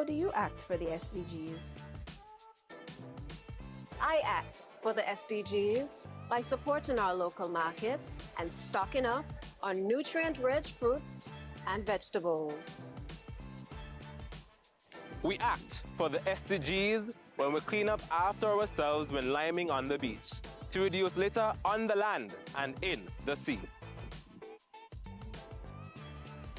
How do you act for the SDGs? I act for the SDGs by supporting our local market and stocking up on nutrient-rich fruits and vegetables. We act for the SDGs when we clean up after ourselves when liming on the beach, to reduce litter on the land and in the sea.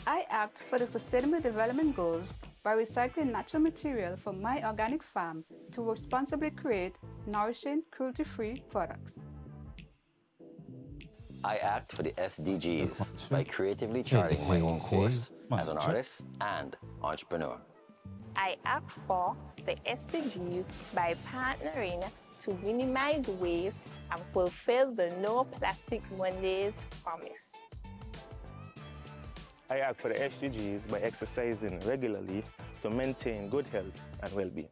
I act for the Sustainable Development Goals by recycling natural material from my organic farm to responsibly create nourishing, cruelty-free products. I act for the SDGs by creatively charting my own course as an artist and entrepreneur. I act for the SDGs by partnering to minimize waste and fulfill the No Plastic Mondays promise. I act for the SDGs by exercising regularly to maintain good health and well-being.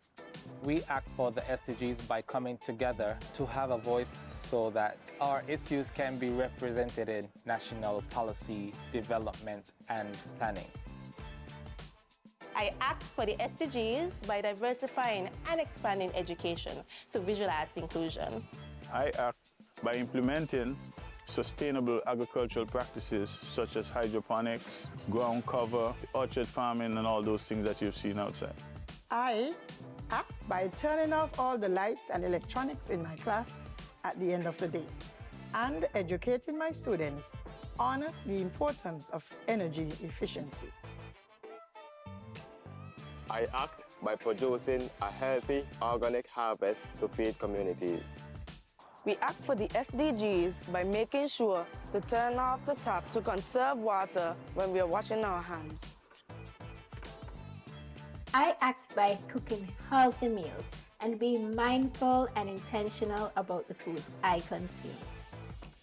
We act for the SDGs by coming together to have a voice so that our issues can be represented in national policy, development, and planning. I act for the SDGs by diversifying and expanding education to visualize inclusion. I act by implementing sustainable agricultural practices such as hydroponics, ground cover, orchard farming, and all those things that you've seen outside. I act by turning off all the lights and electronics in my class at the end of the day and educating my students on the importance of energy efficiency. I act by producing a healthy, organic harvest to feed communities. We act for the SDGs by making sure to turn off the tap to conserve water when we are washing our hands. I act by cooking healthy meals and being mindful and intentional about the foods I consume.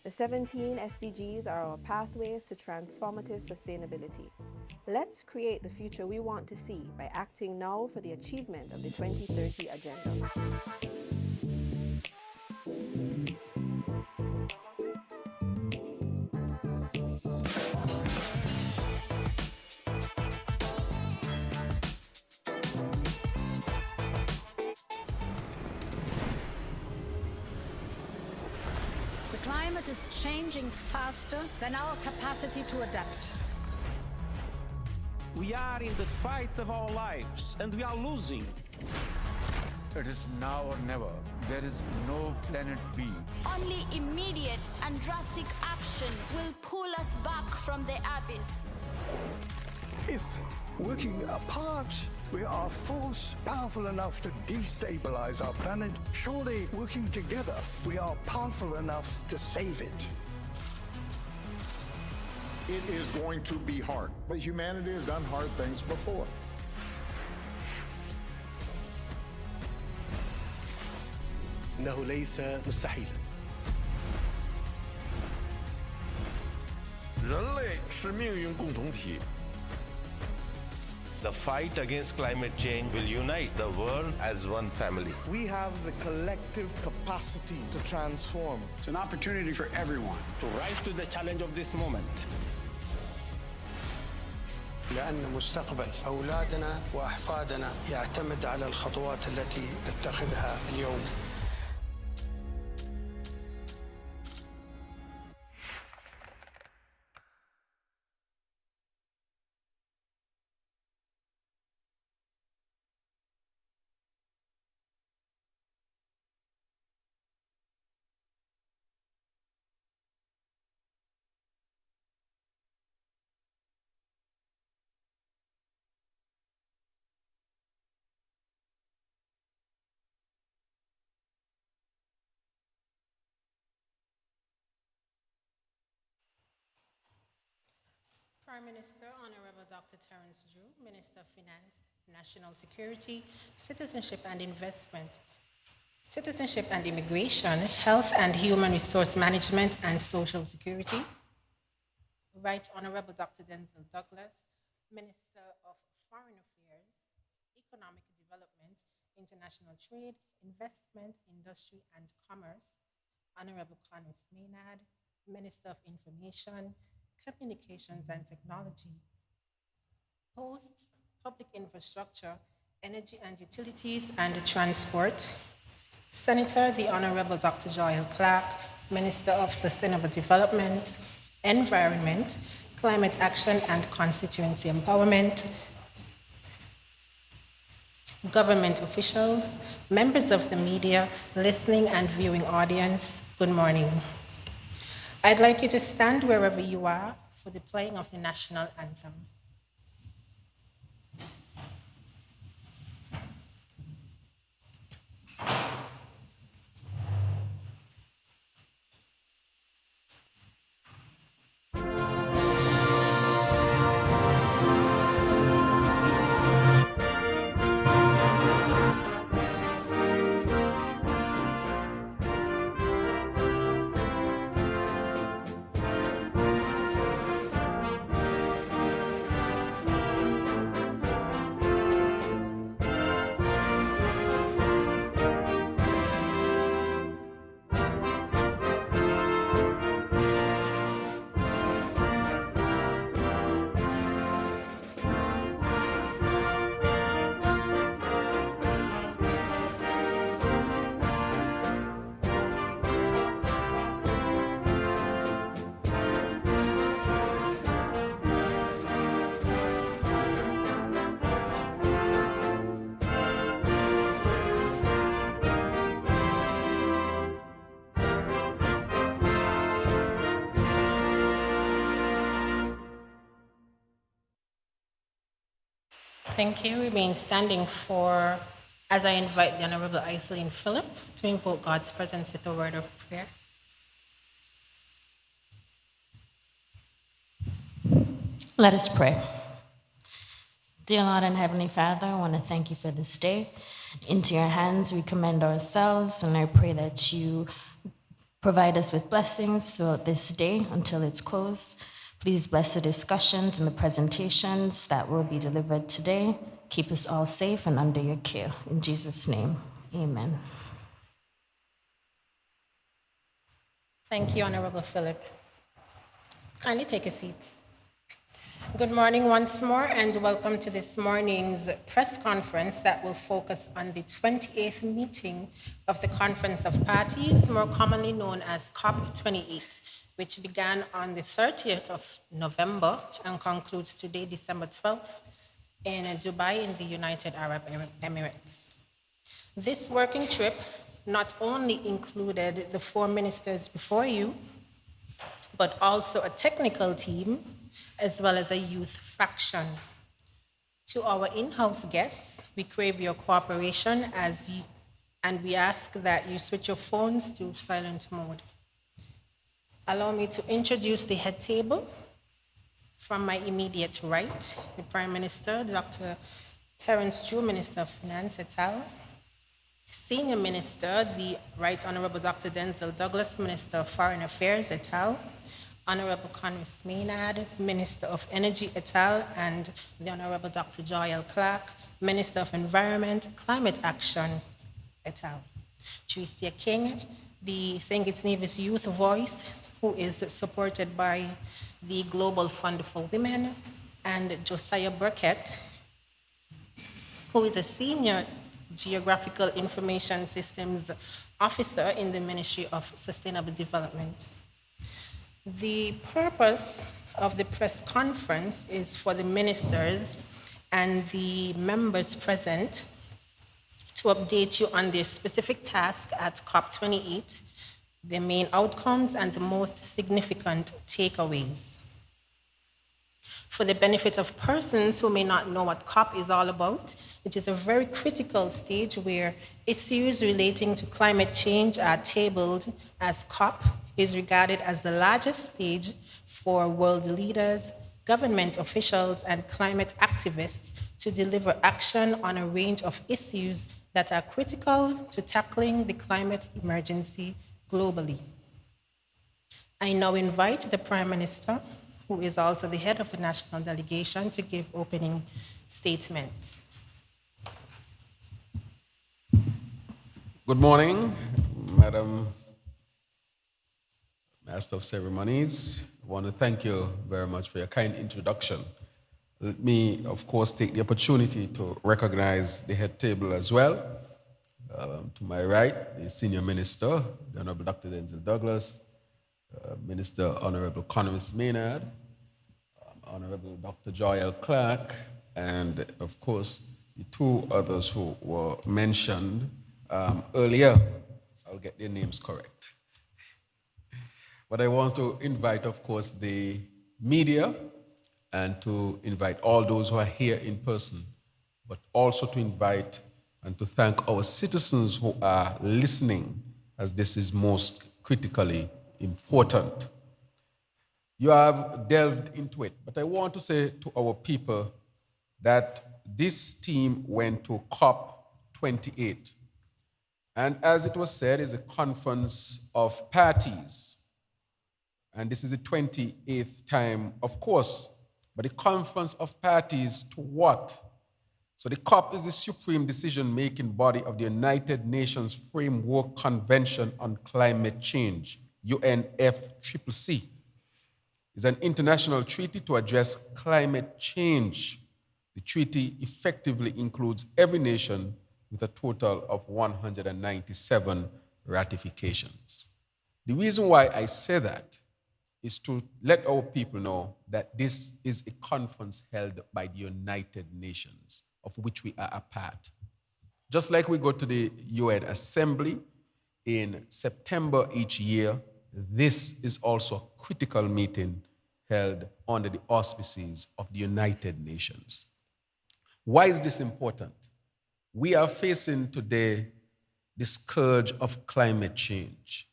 The 17 SDGs are our pathways to transformative sustainability. Let's create the future we want to see by acting now for the achievement of the 2030 Agenda. The climate is changing faster than our capacity to adapt. We are in the fight of our lives, and we are losing. It is now or never. There is no planet B. Only immediate and drastic action will pull us back from the abyss. If working apart, we are force powerful enough to destabilize our planet, surely working together, we are powerful enough to save it. It is going to be hard, but humanity has done hard things before. إنه ليس مستحيلا. 人类是命运共同体。 The fight against climate change will unite the world as one family. We have the collective capacity to transform. It's an opportunity for everyone to rise to the challenge of this moment. لأن مستقبل أولادنا وأحفادنا يعتمد على الخطوات التي نتخذها اليوم. Prime Minister, Honorable Dr. Terence Drew, Minister of Finance, National Security, Citizenship and Investment, Citizenship and Immigration, Health and Human Resource Management and Social Security. Right Honorable Dr. Denzel Douglas, Minister of Foreign Affairs, Economic Development, International Trade, Investment, Industry and Commerce. Honorable Connors Maynard, Minister of Information, Communications and Technology, Posts, Public Infrastructure, Energy and Utilities and Transport, Senator the Honorable Dr. Joel Clark, Minister of Sustainable Development, Environment, Climate Action and Constituency Empowerment, government officials, members of the media, listening and viewing audience, good morning. I'd like you to stand wherever you are for the playing of the national anthem. Thank you. Remain standing as I invite the Honorable Iselin Phillip to invoke God's presence with a word of prayer. Let us pray. Dear Lord and Heavenly Father, I want to thank you for this day. Into your hands we commend ourselves, and I pray that you provide us with blessings throughout this day until its close. Please bless the discussions and the presentations that will be delivered today. Keep us all safe and under your care. In Jesus' name, amen. Thank you, Honorable Phillip. Kindly take a seat. Good morning once more, and welcome to this morning's press conference that will focus on the 28th meeting of the Conference of Parties, more commonly known as COP28, which began on the 30th of November and concludes today, December 12th, in Dubai in the United Arab Emirates. This working trip not only included the 4 ministers before you, but also a technical team, as well as a youth faction. To our in-house guests, we crave your cooperation and we ask that you switch your phones to silent mode. Allow me to introduce the head table. From my immediate right, the Prime Minister, Dr. Terence Drew, Minister of Finance, et al. Senior Minister, the Right Honorable Dr. Denzel Douglas, Minister of Foreign Affairs, et al. Honorable Conway Maynard, Minister of Energy, et al., and the Honorable Dr. Joel Clark, Minister of Environment, Climate Action, et al. Tricia King, the St. Kitts Nevis Youth Voice, who is supported by the Global Fund for Women, and Josiah Burkett, who is a Senior Geographical Information Systems Officer in the Ministry of Sustainable Development. The purpose of the press conference is for the ministers and the members present to update you on their specific task at COP28, the main outcomes, and the most significant takeaways. For the benefit of persons who may not know what COP is all about, it is a very critical stage where issues relating to climate change are tabled, as COP is regarded as the largest stage for world leaders, government officials, and climate activists to deliver action on a range of issues that are critical to tackling the climate emergency globally. I now invite the Prime Minister, who is also the head of the national delegation, to give opening statements. Good morning, Madam Master of Ceremonies. I want to thank you very much for your kind introduction Let me, of course, take the opportunity to recognize the head table as well. To my right, the Senior Minister, the Honorable Dr. Denzel Douglas, Minister Honorable Conoris Maynard, Honorable Dr. Joy L. Clark, and of course, the two others who were mentioned earlier. I'll get their names correct. But I want to invite, of course, the media and to invite all those who are here in person, but also to invite and to thank our citizens who are listening, as this is most critically important. You have delved into it, but I want to say to our people that this team went to COP28. And as it was said, it's a conference of parties. And this is the 28th time, of course, but the conference of parties to what? So the COP is the supreme decision-making body of the United Nations Framework Convention on Climate Change, UNFCCC. It's an international treaty to address climate change. The treaty effectively includes every nation with a total of 197 ratifications. The reason why I say that is to let our people know that this is a conference held by the United Nations, of which we are a part. Just like we go to the UN Assembly in September each year, this is also a critical meeting held under the auspices of the United Nations. Why is this important? We are facing today the scourge of climate change.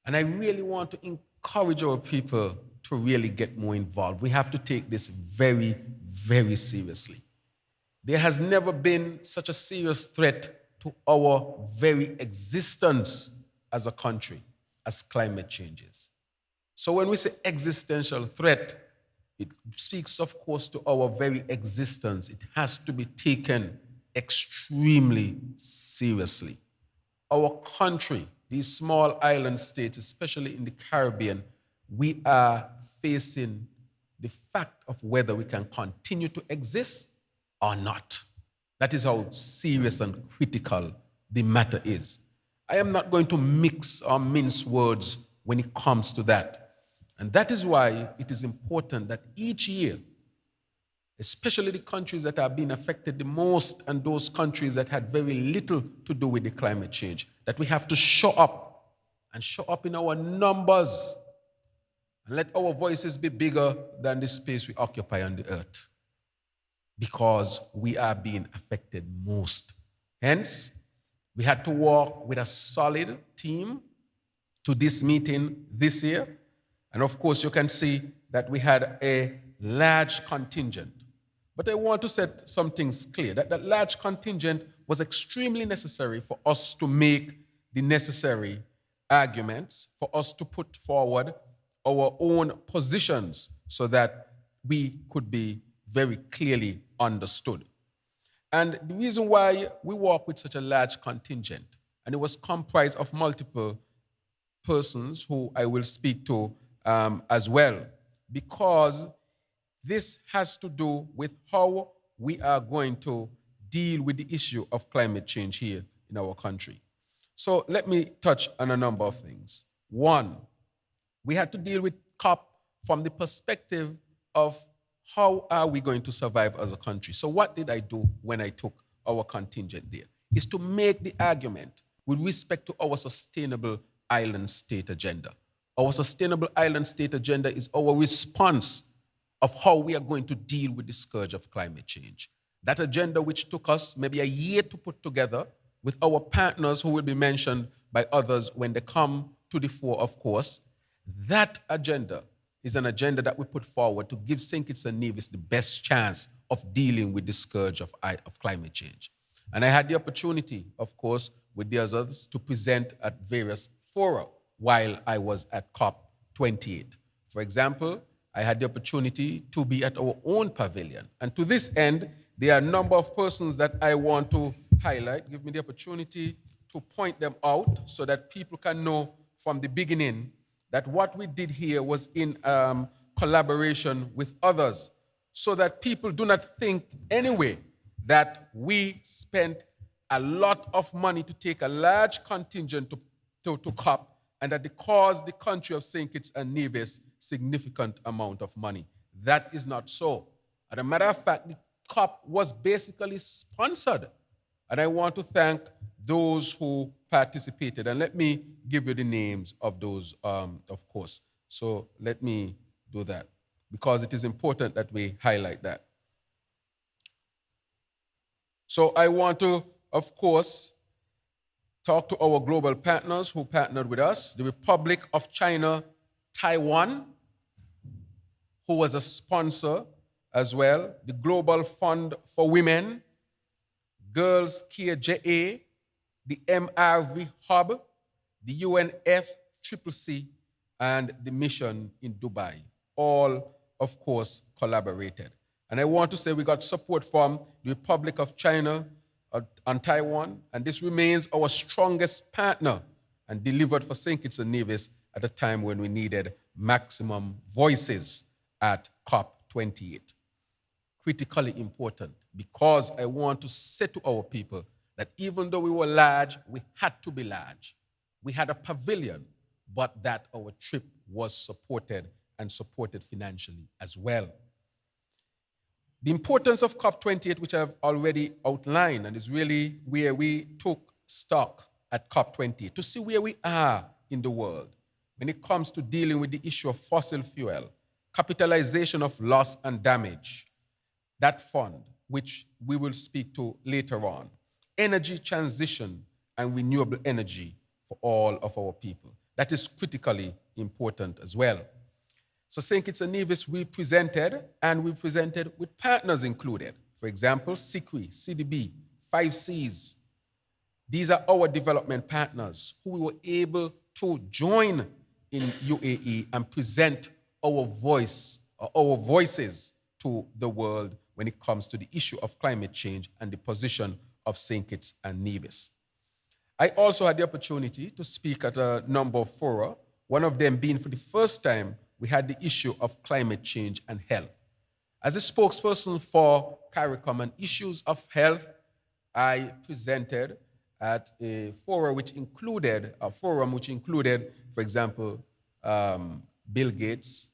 And I really want to encourage our people to really get more involved. We have to take this very, very seriously. There has never been such a serious threat to our very existence as a country as climate change is. So when we say existential threat, it speaks, of course, to our very existence. It has to be taken extremely seriously. Our country, these small island states, especially in the Caribbean, we are facing the fact of whether we can continue to exist or not. That is how serious and critical the matter is. I am not going to mix or mince words when it comes to that. And that is why it is important that each year, especially the countries that are being affected the most and those countries that had very little to do with the climate change, that we have to show up and show up in our numbers and let our voices be bigger than the space we occupy on the earth, because we are being affected most. Hence, we had to walk with a solid team to this meeting this year. And of course, you can see that we had a large contingent. But I want to set some things clear, that that large contingent was extremely necessary for us to make the necessary arguments, for us to put forward our own positions so that we could be very clearly understood. And the reason why we walk with such a large contingent, and it was comprised of multiple persons who I will speak to as well, because this has to do with how we are going to deal with the issue of climate change here in our country. So let me touch on a number of things. One, we had to deal with COP from the perspective of how are we going to survive as a country. So what did I do when I took our contingent there? Is to make the argument with respect to our sustainable island state agenda. Our sustainable island state agenda is our response of how we are going to deal with the scourge of climate change. That agenda, which took us maybe a year to put together with our partners who will be mentioned by others when they come to the fore, of course, that agenda is an agenda that we put forward to give St. Kitts and Nevis the best chance of dealing with the scourge of climate change. And I had the opportunity, of course, with the others to present at various fora while I was at COP28. For example, I had the opportunity to be at our own pavilion. And to this end, there are a number of persons that I want to highlight. Give me the opportunity to point them out so that people can know from the beginning that what we did here was in collaboration with others. so that people do not think anyway that we spent a lot of money to take a large contingent to COP, and that it caused the country of St. Kitts and Nevis significant amount of money. That is not so. As a matter of fact, the COP was basically sponsored. And I want to thank those who participated. And let me give you the names of those, of course. So let me do that, because it is important that we highlight that. So I want to, of course, talk to our global partners who partnered with us, the Republic of China, Taiwan, who was a sponsor as well, the Global Fund for Women, Girls KJA, the MRV Hub, the UNFCCC, and the mission in Dubai. All, of course, collaborated. And I want to say we got support from the Republic of China and Taiwan, and this remains our strongest partner and delivered for St. Kitts and Nevis at a time when we needed maximum voices at COP28. Critically important, because I want to say to our people that even though we were large, we had to be large. We had a pavilion, but that our trip was supported and supported financially as well. The importance of COP28, which I've already outlined, and is really where we took stock at COP28 to see where we are in the world when it comes to dealing with the issue of fossil fuel, capitalization of loss and damage, that fund, which we will speak to later on, energy transition and renewable energy for all of our people. That is critically important as well. So St. Kitts and Nevis, we presented with partners included. For example, SICRI, CDB, 5Cs. These are our development partners who we were able to join in UAE and present our voice, or our voices to the world when it comes to the issue of climate change and the position of St. Kitts and Nevis. I also had the opportunity to speak at a number of fora, one of them being for the first time we had the issue of climate change and health. As a spokesperson for CARICOM and issues of health, I presented at a forum which included, for example, Bill Gates,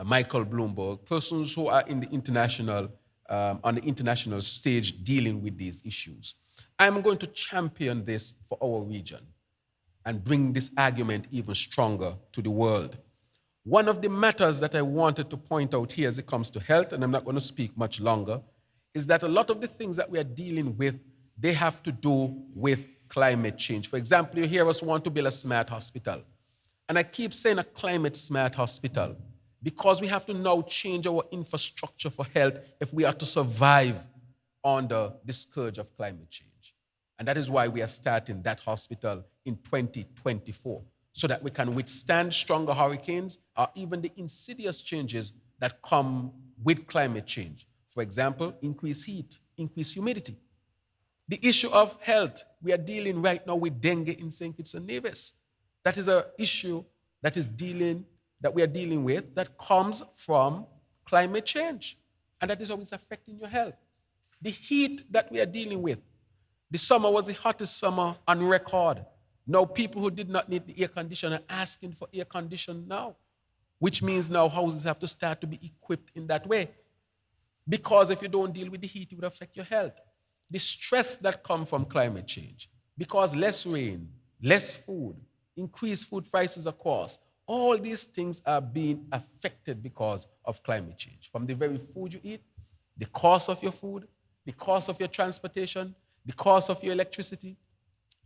Michael Bloomberg, persons who are in the international, on the international stage dealing with these issues. I'm going to champion this for our region and bring this argument even stronger to the world. One of the matters that I wanted to point out here as it comes to health, and I'm not going to speak much longer, is that a lot of the things that we are dealing with, they have to do with climate change. For example, you hear us want to build a smart hospital. And I keep saying a climate smart hospital because we have to now change our infrastructure for health if we are to survive under the scourge of climate change. And that is why we are starting that hospital in 2024, so that we can withstand stronger hurricanes or even the insidious changes that come with climate change. For example, increased heat, increased humidity. The issue of health, we are dealing right now with dengue in St. Kitts and Nevis. That is an issue that we are dealing with that comes from climate change. And that is always affecting your health. The heat that we are dealing with. The summer was the hottest summer on record. Now people who did not need the air conditioner are asking for air conditioning now, which means now houses have to start to be equipped in that way. Because if you don't deal with the heat, it would affect your health. The stress that comes from climate change, because less rain, less food, increased food prices, of course, all these things are being affected because of climate change. From the very food you eat, the cost of your food, the cost of your transportation, the cost of your electricity,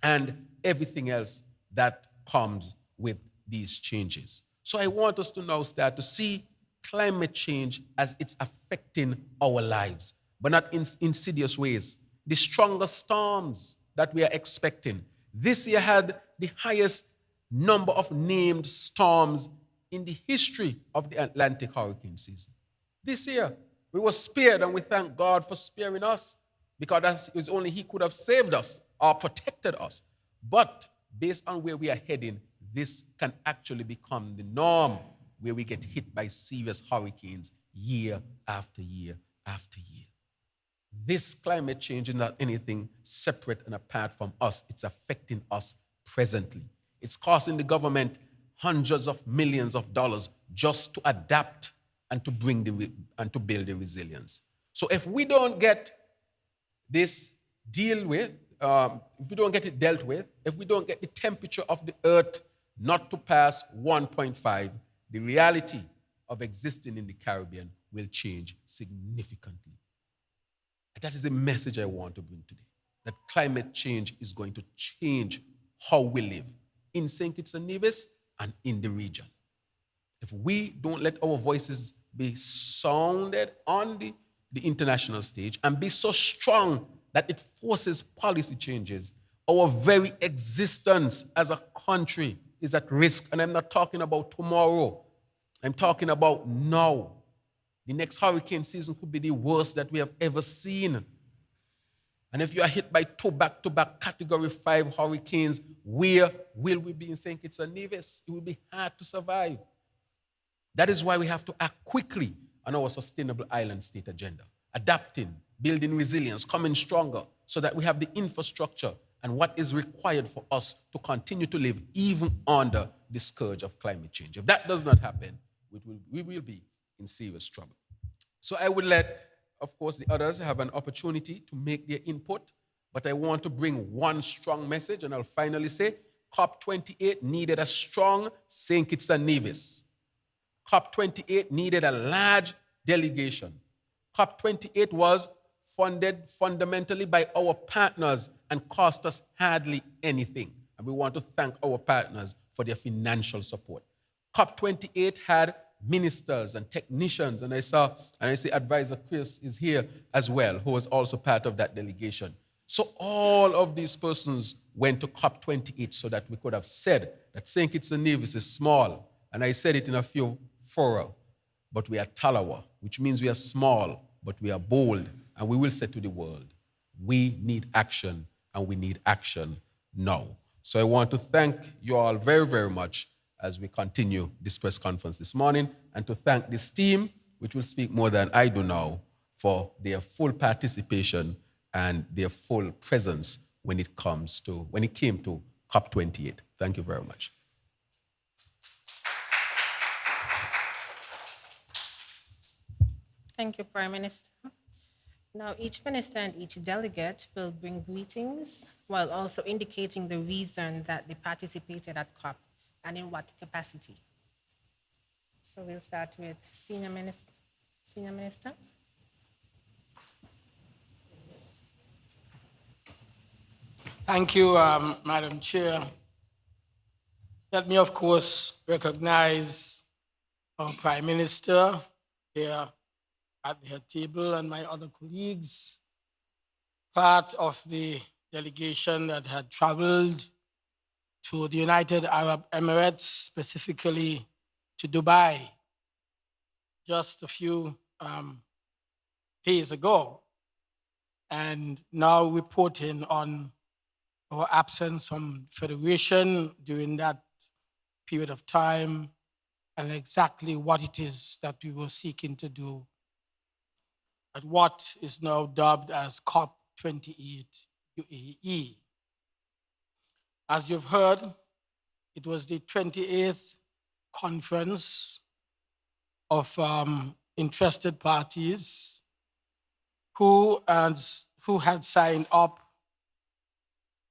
and everything else that comes with these changes. So I want us to now start to see climate change as it's affecting our lives, but not in insidious ways. The stronger storms that we are expecting. This year had the highest number of named storms in the history of the Atlantic hurricane season. This year, we were spared, and we thank God for sparing us, because it was only He could have saved us or protected us. But based on where we are heading, this can actually become the norm, where we get hit by serious hurricanes year after year after year. This climate change is not anything separate and apart from us. It's affecting us presently. It's costing the government hundreds of millions of dollars just to adapt and to build the resilience. So if we don't get this deal with, if we don't get it dealt with, if we don't get the temperature of the earth not to pass 1.5, the reality of existing in the Caribbean will change significantly. And that is the message I want to bring today, that climate change is going to change how we live in St. Kitts and Nevis and in the region. If we don't let our voices be sounded on the international stage and be so strong that it forces policy changes, our very existence as a country is at risk. And I'm not talking about tomorrow. I'm talking about now. The next hurricane season could be the worst that we have ever seen. And if you are hit by 2 back-to-back Category 5 hurricanes, where will we be in St. Kitts and Nevis? It will be hard to survive. That is why we have to act quickly on our sustainable island state agenda, adapting, building resilience, coming stronger, so that we have the infrastructure and what is required for us to continue to live even under the scourge of climate change. If that does not happen, we will be in serious trouble. So I would let, of course, the others have an opportunity to make their input, but I want to bring one strong message, and I'll finally say, COP28 needed a strong St. Kitts and Nevis. COP28 needed a large delegation. COP28 was funded fundamentally by our partners and cost us hardly anything. And we want to thank our partners for their financial support. COP28 had ministers and technicians, and I see Advisor Chris is here as well, who was also part of that delegation. So all of these persons went to COP28 so that we could have said that St. Kitts and Nevis is small, and I said it in a few fora, but we are Talawa, which means we are small, but we are bold, and we will say to the world, we need action, and we need action now. So I want to thank you all very, very much as we continue this press conference this morning, and to thank this team, which will speak more than I do now, for their full participation and their full presence when it came to COP28. Thank you very much. Thank you, Prime Minister. Now, each minister and each delegate will bring greetings while also indicating the reason that they participated at COP and in what capacity. So we'll start with Senior Minister. Thank you, Madam Chair. Let me, of course, recognize our Prime Minister here at the head table and my other colleagues, part of the delegation that had traveled to the United Arab Emirates, specifically to Dubai, just a few days ago, and now reporting on our absence from Federation during that period of time and exactly what it is that we were seeking to at what is now dubbed as COP28-UAE. As you've heard, it was the 28th conference of interested parties who had signed up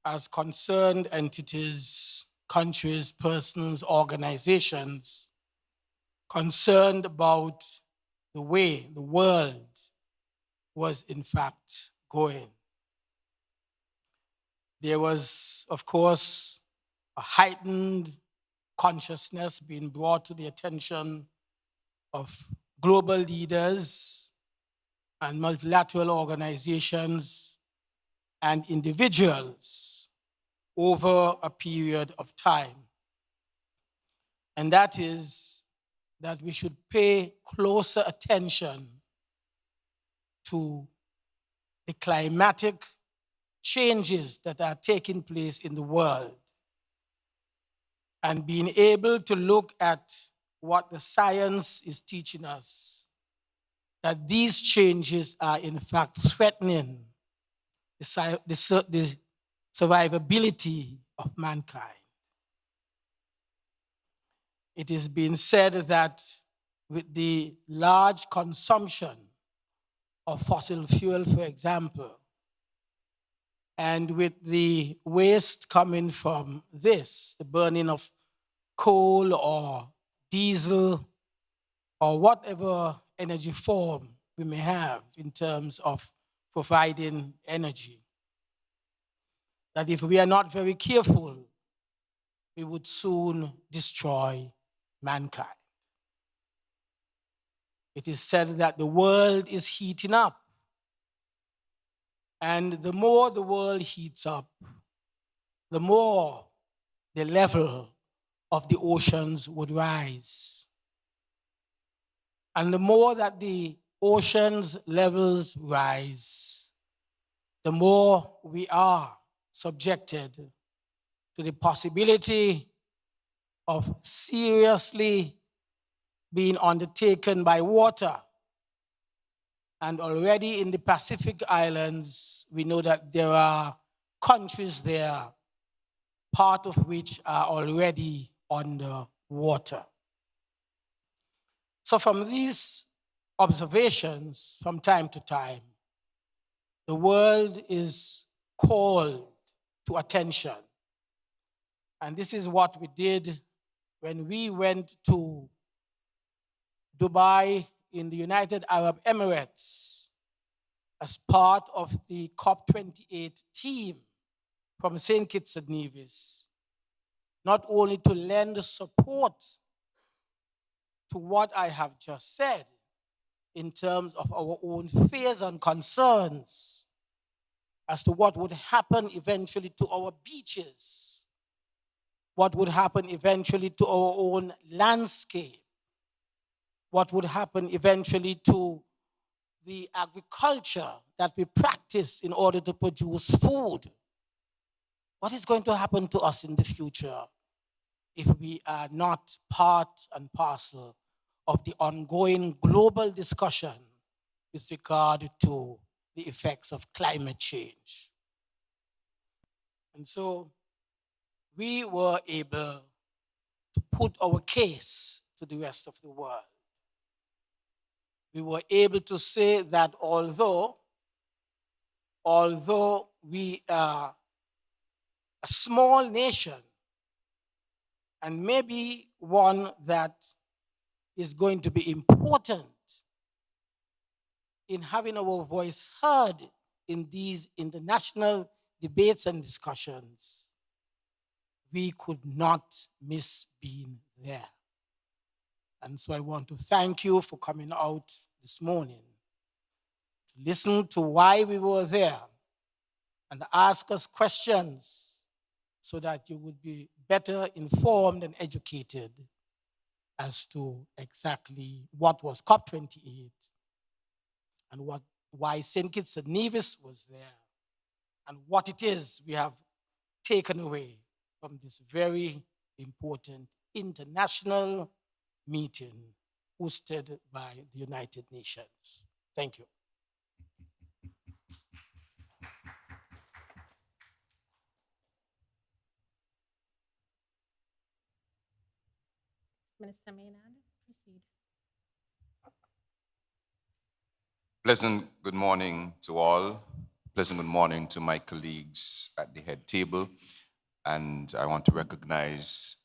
as concerned entities, countries, persons, organizations, concerned about the way the world was in fact going. There was, of course, a heightened consciousness being brought to the attention of global leaders and multilateral organizations and individuals over a period of time. And that is that we should pay closer attention to the climatic changes that are taking place in the world and being able to look at what the science is teaching us that these changes are in fact threatening the survivability of mankind. It is being said that with the large consumption of fossil fuel, for example, and with the waste coming from this, the burning of coal or diesel or whatever energy form we may have in terms of providing energy, that if we are not very careful, we would soon destroy mankind. It is said that the world is heating up. And the more the world heats up, the more the level of the oceans would rise. And the more that the oceans levels rise, the more we are subjected to the possibility of seriously being undertaken by water. And already in the Pacific Islands, we know that there are countries there, part of which are already under water. So from these observations, from time to time, the world is called to attention. And this is what we did when we went to Dubai in the United Arab Emirates as part of the COP28 team from St. Kitts and Nevis, not only to lend support to what I have just said in terms of our own fears and concerns as to what would happen eventually to our beaches, what would happen eventually to our own landscape, what would happen eventually to the agriculture that we practice in order to produce food. What is going to happen to us in the future if we are not part and parcel of the ongoing global discussion with regard to the effects of climate change? And so we were able to put our case to the rest of the world. We were able to say that although we are a small nation, and maybe one that is going to be important in having our voice heard in these international debates and discussions, we could not miss being there. And so I want to thank you for coming out this morning to listen to why we were there and ask us questions so that you would be better informed and educated as to exactly what was COP28 and why St. Kitts and Nevis was there and what it is we have taken away from this very important international meeting hosted by the United Nations. Thank you. Minister Maynard, proceed. Pleasant good morning to all. Pleasant good morning to my colleagues at the head table. And I want to recognize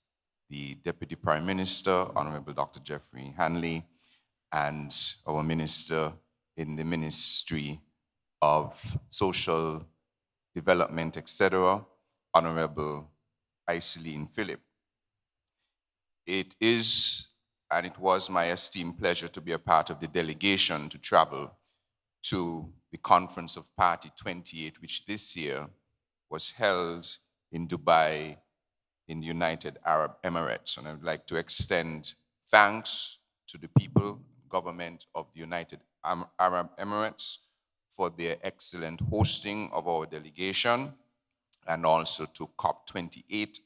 the Deputy Prime Minister, Honorable Dr. Jeffrey Hanley, and our Minister in the Ministry of Social Development, etc., Honorable Iseline Phillip. It is, and it was my esteemed pleasure to be a part of the delegation to travel to the Conference of Party 28, which this year was held in Dubai in the United Arab Emirates. And I would like to extend thanks to the people, government of the United Arab Emirates for their excellent hosting of our delegation, and also to COP28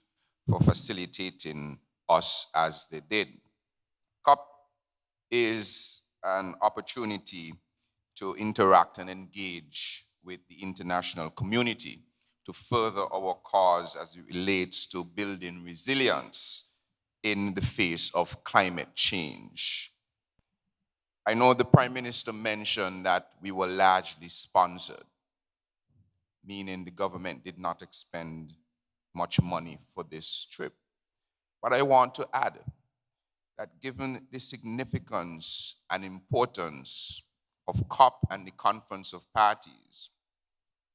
for facilitating us as they did. COP is an opportunity to interact and engage with the international community to further our cause as it relates to building resilience in the face of climate change. I know the Prime Minister mentioned that we were largely sponsored, meaning the government did not expend much money for this trip. But I want to add that given the significance and importance of COP and the Conference of Parties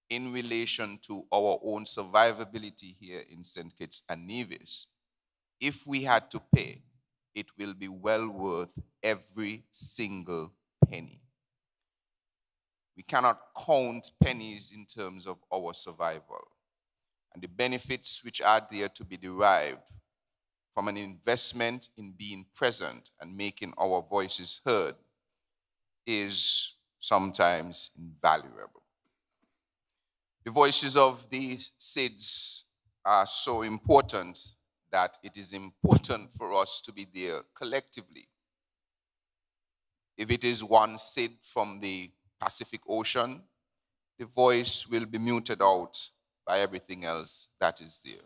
in relation to our own survivability here in St. Kitts and Nevis, if we had to pay, it will be well worth every single penny. We cannot count pennies in terms of our survival. And the benefits which are there to be derived from an investment in being present and making our voices heard is sometimes invaluable. The voices of the SIDS are so important that it is important for us to be there collectively. If it is one SID from the Pacific Ocean, the voice will be muted out by everything else that is there.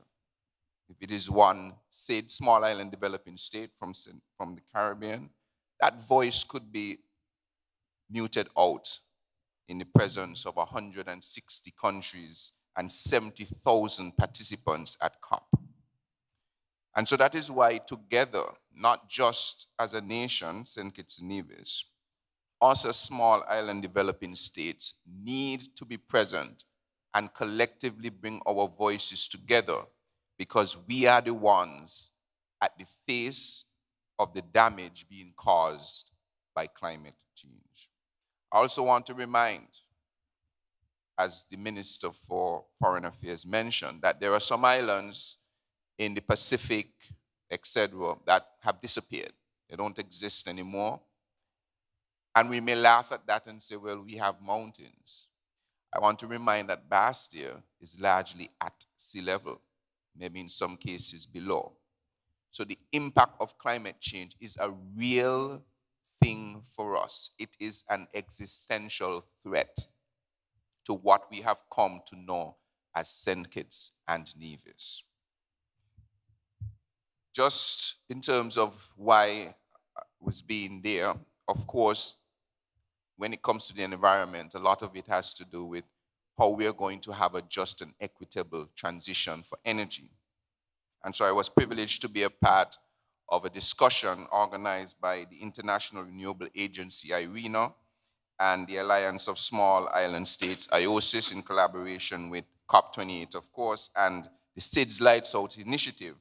If it is one SID, small island developing state from the Caribbean, that voice could be muted out in the presence of 160 countries and 70,000 participants at COP. And so that is why together, not just as a nation, St. Kitts and Nevis, us as small island developing states need to be present and collectively bring our voices together, because we are the ones at the face of the damage being caused by climate change. I also want to remind, as the Minister for Foreign Affairs mentioned, that there are some islands in the Pacific, etc., that have disappeared. They don't exist anymore. And we may laugh at that and say, well, we have mountains. I want to remind that Bastia is largely at sea level, maybe in some cases below. So the impact of climate change is a real thing for us. It is an existential threat to what we have come to know as St. Kitts and Nevis. Just in terms of why I was being there, of course, when it comes to the environment, a lot of it has to do with how we are going to have a just and equitable transition for energy. And so I was privileged to be a part of a discussion organized by the International Renewable Agency, IRENA, and the Alliance of Small Island States, IOSIS, in collaboration with COP28, of course, and the SIDS Lights Out Initiative,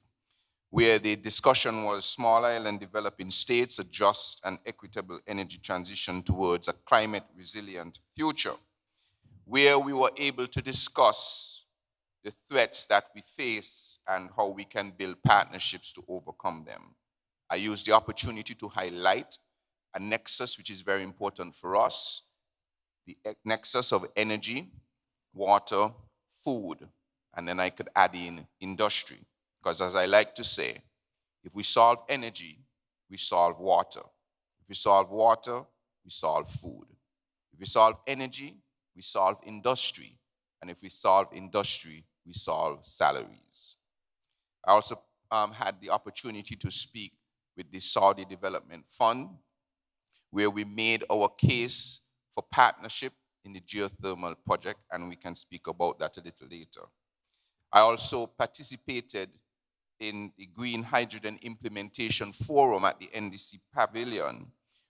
where the discussion was small island developing states, a just and equitable energy transition towards a climate resilient future, where we were able to discuss the threats that we face and how we can build partnerships to overcome them. I used the opportunity to highlight a nexus which is very important for us, the nexus of energy, water, food, and then I could add in industry. Because as I like to say, if we solve energy, we solve water. If we solve water, we solve food. If we solve energy, we solve industry. And if we solve industry, we solve salaries. I also had the opportunity to speak with the Saudi Development Fund, where we made our case for partnership in the geothermal project, and we can speak about that a little later. I also participated in the Green Hydrogen Implementation Forum at the NDC Pavilion,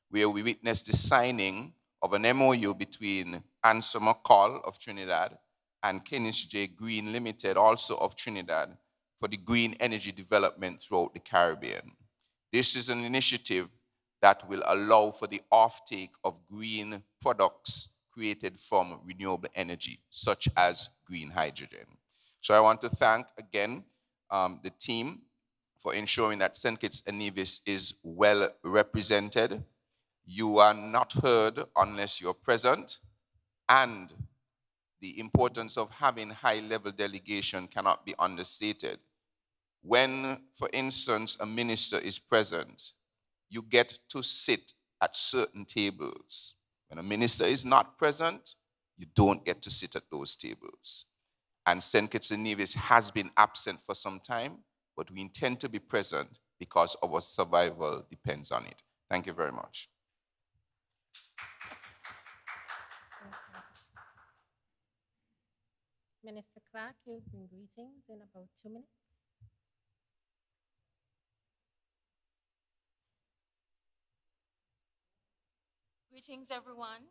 where we witnessed the signing of an MOU between Answer McCall of Trinidad and Kenneth J. Green Limited, also of Trinidad, for the green energy development throughout the Caribbean. This is an initiative that will allow for the offtake of green products created from renewable energy, such as green hydrogen. So I want to thank again the team for ensuring that St. Kitts and Nevis is well represented. You are not heard unless you're present, and the importance of having high-level delegation cannot be understated. When, for instance, a minister is present, you get to sit at certain tables. When a minister is not present, you don't get to sit at those tables. And St. Kitts and Nevis has been absent for some time, but we intend to be present because our survival depends on it. Thank you very much. Minister Clark, you'll bring greetings in about 2 minutes. Greetings, everyone.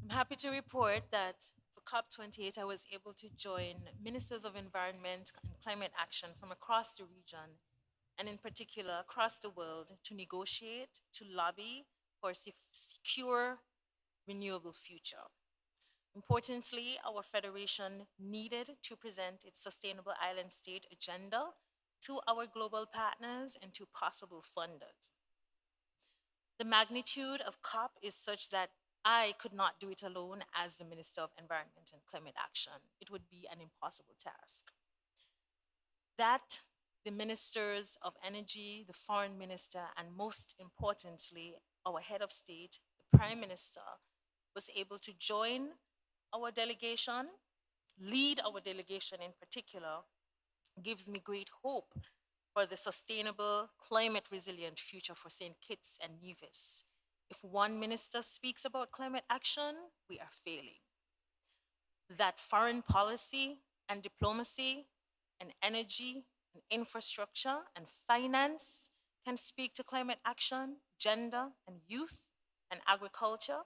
I'm happy to report that for COP28, I was able to join ministers of environment and climate action from across the region, and in particular across the world, to negotiate, to lobby for a secure, renewable future. Importantly, our federation needed to present its sustainable island state agenda to our global partners and to possible funders. The magnitude of COP is such that I could not do it alone as the Minister of Environment and Climate Action. It would be an impossible task. That the ministers of energy, the foreign minister, and most importantly, our head of state, the prime minister, was able to join our delegation, lead our delegation in particular, gives me great hope for the sustainable, climate resilient future for St. Kitts and Nevis. If one minister speaks about climate action, we are failing. That foreign policy and diplomacy and energy and infrastructure and finance can speak to climate action, gender and youth and agriculture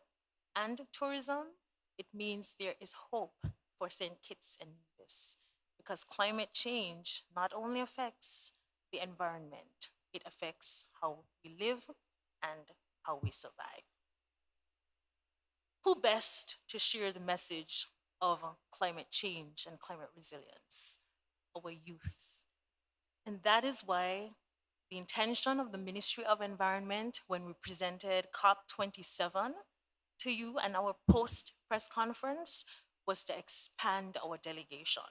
and tourism, it means there is hope for St. Kitts and Nevis, because climate change not only affects the environment, it affects how we live and how we survive. Who best to share the message of climate change and climate resilience? Our youth. And that is why the intention of the Ministry of Environment when we presented COP27 to you and our post-press conference was to expand our delegation.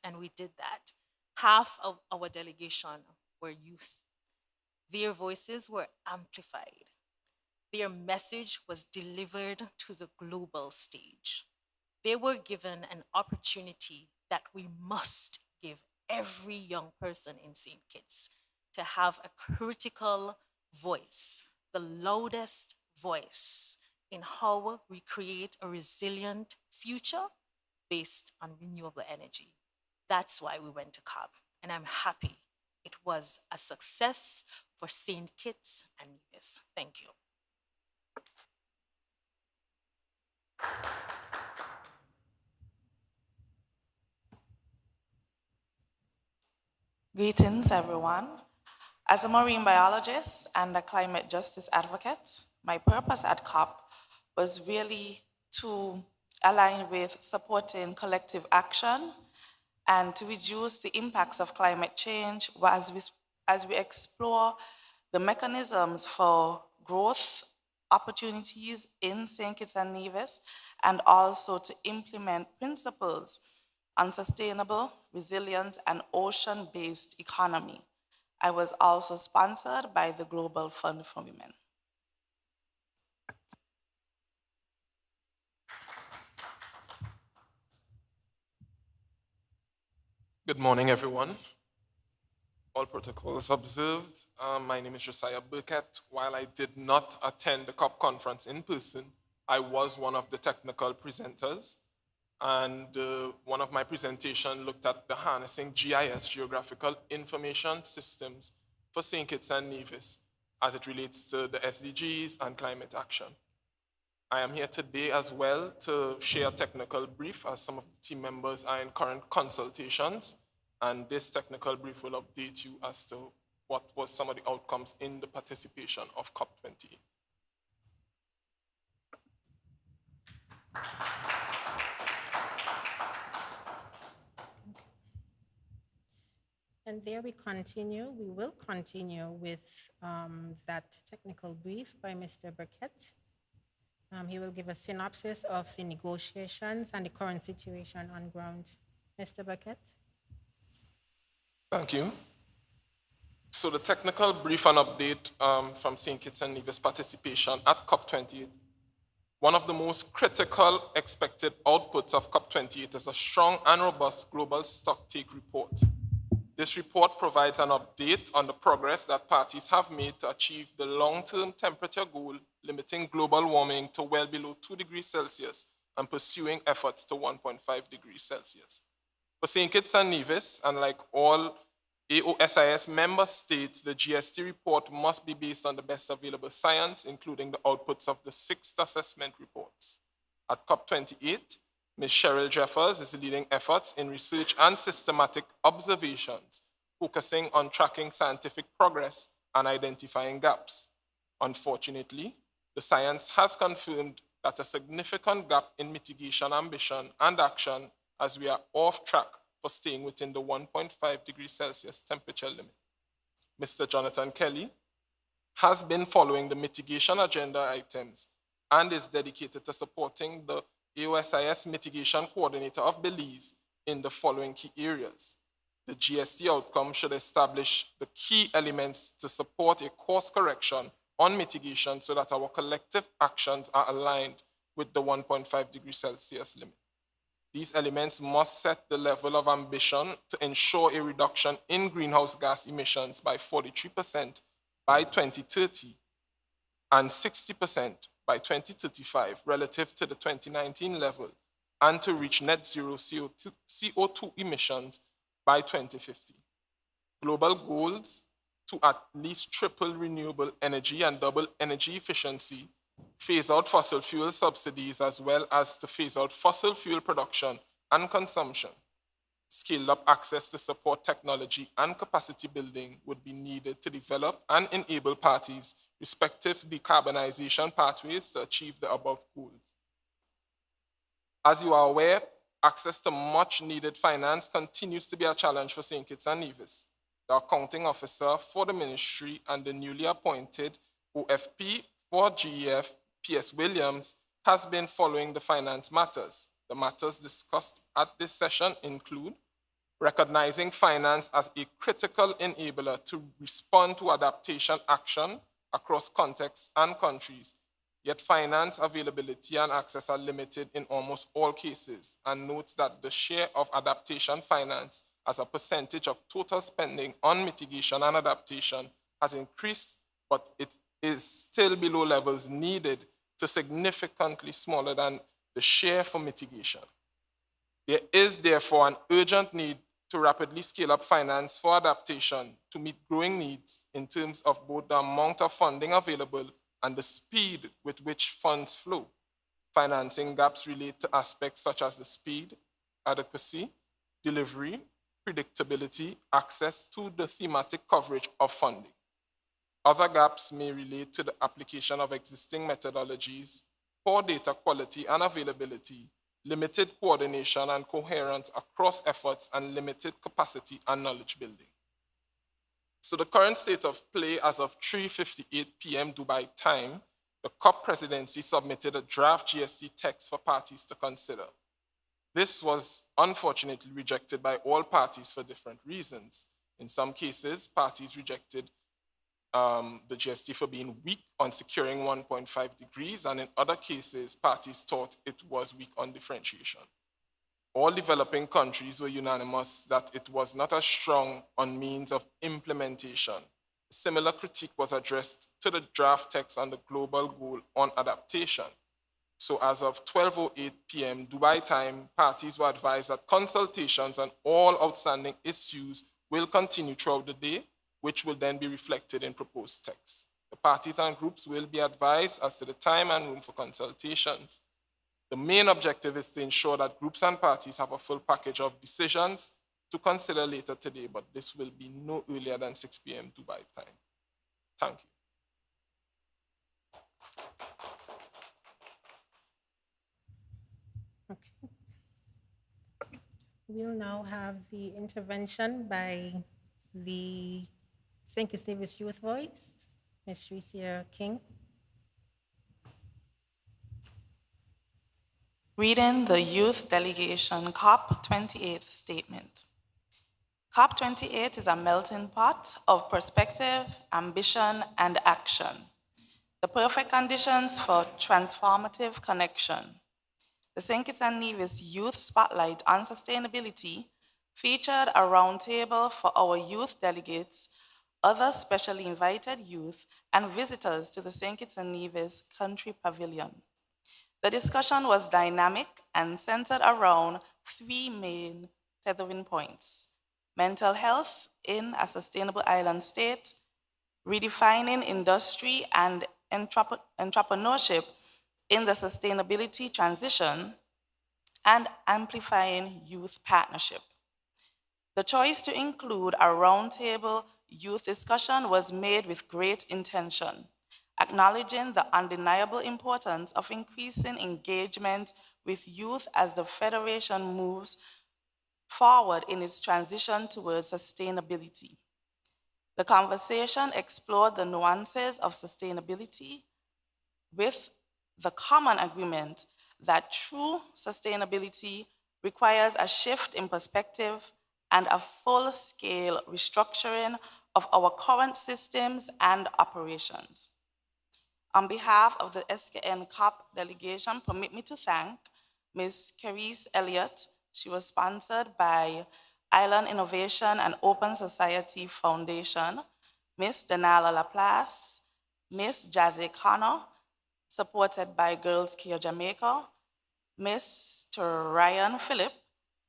And we did that. Half of our delegation were youth. Their voices were amplified. Their message was delivered to the global stage. They were given an opportunity that we must give every young person in St. Kitts to have a critical voice, the loudest voice in how we create a resilient future based on renewable energy. That's why we went to COP, and I'm happy it was a success for St. Kitts and Nevis. Thank you. Greetings, everyone. As a marine biologist and a climate justice advocate, my purpose at COP was really to align with supporting collective action and to reduce the impacts of climate change as we explore the mechanisms for growth opportunities in St. Kitts and Nevis, and also to implement principles on sustainable, resilient, and ocean-based economy. I was also sponsored by the Global Fund for Women. Good morning, everyone. All protocols observed. My name is Josiah Burkett. While I did not attend the COP conference in person, I was one of the technical presenters. And one of my presentations looked at the harnessing GIS, Geographical Information Systems, for St. Kitts and Nevis as it relates to the SDGs and climate action. I am here today as well to share a technical brief, as some of the team members are in current consultations, and this technical brief will update you as to what was some of the outcomes in the participation of COP28. And there we will continue with that technical brief by Mr. Burkett. He will give a synopsis of the negotiations and the current situation on ground. Mr. Burkett. Thank you. So the technical brief and update from St. Kitts and Nevis participation at COP28. One of the most critical expected outputs of COP28 is a strong and robust global stocktake report. This report provides an update on the progress that parties have made to achieve the long-term temperature goal, limiting global warming to well below 2 degrees Celsius and pursuing efforts to 1.5 degrees Celsius. For St. Kitts and Nevis, and like all AOSIS member states, the GST report must be based on the best available science, including the outputs of the 6th assessment reports. At COP28, Ms. Cheryl Jeffers is leading efforts in research and systematic observations, focusing on tracking scientific progress and identifying gaps. Unfortunately, the science has confirmed that a significant gap in mitigation ambition and action as we are off track for staying within the 1.5 degrees Celsius temperature limit. Mr. Jonathan Kelly has been following the mitigation agenda items and is dedicated to supporting the AOSIS Mitigation Coordinator of Belize in the following key areas. The GST outcome should establish the key elements to support a course correction on mitigation so that our collective actions are aligned with the 1.5 degrees Celsius limit. These elements must set the level of ambition to ensure a reduction in greenhouse gas emissions by 43% by 2030 and 60% by 2035 relative to the 2019 level, and to reach net zero CO2 emissions by 2050. Global goals to at least triple renewable energy and double energy efficiency, phase out fossil fuel subsidies, as well as to phase out fossil fuel production and consumption. Scaled up access to support technology and capacity building would be needed to develop and enable parties' respective decarbonization pathways to achieve the above goals. As you are aware, access to much needed finance continues to be a challenge for St. Kitts and Nevis. The accounting officer for the ministry and the newly appointed OFP for GEF, P.S. Williams, has been following the finance matters. The matters discussed at this session include recognizing finance as a critical enabler to respond to adaptation action across contexts and countries, yet finance availability and access are limited in almost all cases, and notes that the share of adaptation finance as a percentage of total spending on mitigation and adaptation has increased, but it is still below levels needed to significantly smaller than the share for mitigation. There is therefore an urgent need to rapidly scale up finance for adaptation to meet growing needs in terms of both the amount of funding available and the speed with which funds flow. Financing gaps relate to aspects such as the speed, adequacy, delivery, predictability, access to the thematic coverage of funding. Other gaps may relate to the application of existing methodologies, poor data quality and availability, limited coordination and coherence across efforts, and limited capacity and knowledge building. So the current state of play as of 3:58 p.m. Dubai time, the COP presidency submitted a draft GST text for parties to consider. This was unfortunately rejected by all parties for different reasons. In some cases, parties rejected the GST for being weak on securing 1.5 degrees, and in other cases, parties thought it was weak on differentiation. All developing countries were unanimous that it was not as strong on means of implementation. Similar critique was addressed to the draft text on the global goal on adaptation. So as of 12:08 p.m. Dubai time, parties were advised that consultations on all outstanding issues will continue throughout the day, which will then be reflected in proposed text. The parties and groups will be advised as to the time and room for consultations. The main objective is to ensure that groups and parties have a full package of decisions to consider later today, but this will be no earlier than 6 p.m. Dubai time. Thank you. We'll now have the intervention by the St. Kitts Nevis Youth Voice, Ms. Tricia King. Reading the Youth Delegation COP28 statement. COP28 is a melting pot of perspective, ambition, and action, the perfect conditions for transformative connection. The St. Kitts and Nevis Youth Spotlight on Sustainability featured a roundtable for our youth delegates, other specially invited youth, and visitors to the St. Kitts and Nevis Country Pavilion. The discussion was dynamic and centered around three main tethering points: mental health in a sustainable island state, redefining industry and entrepreneurship in the sustainability transition, and amplifying youth partnership. The choice to include a roundtable youth discussion was made with great intention, acknowledging the undeniable importance of increasing engagement with youth as the Federation moves forward in its transition towards sustainability. The conversation explored the nuances of sustainability with the common agreement that true sustainability requires a shift in perspective and a full-scale restructuring of our current systems and operations. On behalf of the SKN COP delegation, permit me to thank Ms. Carice Elliott. She was sponsored by Island Innovation and Open Society Foundation, Ms. Denala Laplace, Ms. Jazzy Connor, supported by Girls Care Jamaica, Mr. Ryan Phillip,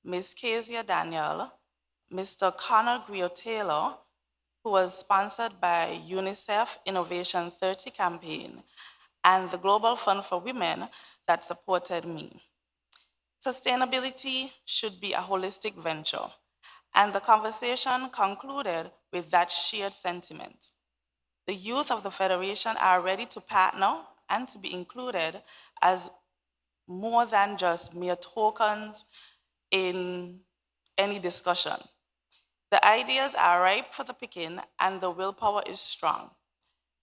Ms. Kezia Daniel, Mr. Connor Griot-Taylor, who was sponsored by UNICEF Innovation 30 campaign, and the Global Fund for Women that supported me. Sustainability should be a holistic venture, and the conversation concluded with that shared sentiment. The youth of the Federation are ready to partner and to be included as more than just mere tokens in any discussion. The ideas are ripe for the picking and the willpower is strong.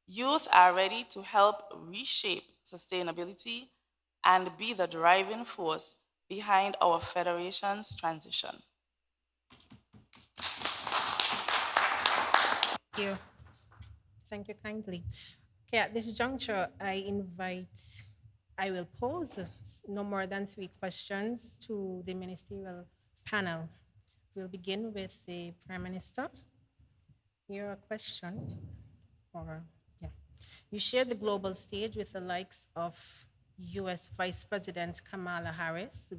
Youth are ready to help reshape sustainability and be the driving force behind our Federation's transition. Thank you. Thank you kindly. Okay, at this juncture, I will pose no more than 3 questions to the ministerial panel. We'll begin with the Prime Minister. Here a question, You shared the global stage with the likes of US Vice President Kamala Harris,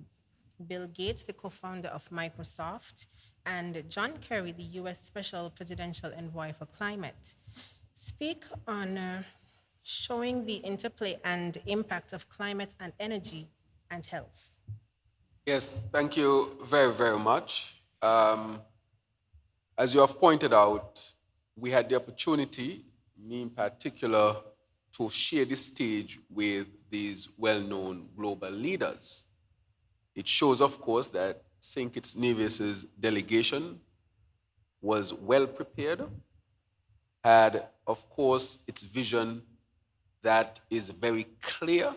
Bill Gates, the co-founder of Microsoft, and John Kerry, the US Special Presidential Envoy for Climate. Speak on showing the interplay and impact of climate and energy and health. Yes, thank you very, very much. As you have pointed out, we had the opportunity, me in particular, to share the stage with these well-known global leaders. It shows, of course, that St. Kitts Nevis's delegation was well prepared, had, of course, its vision that is very clear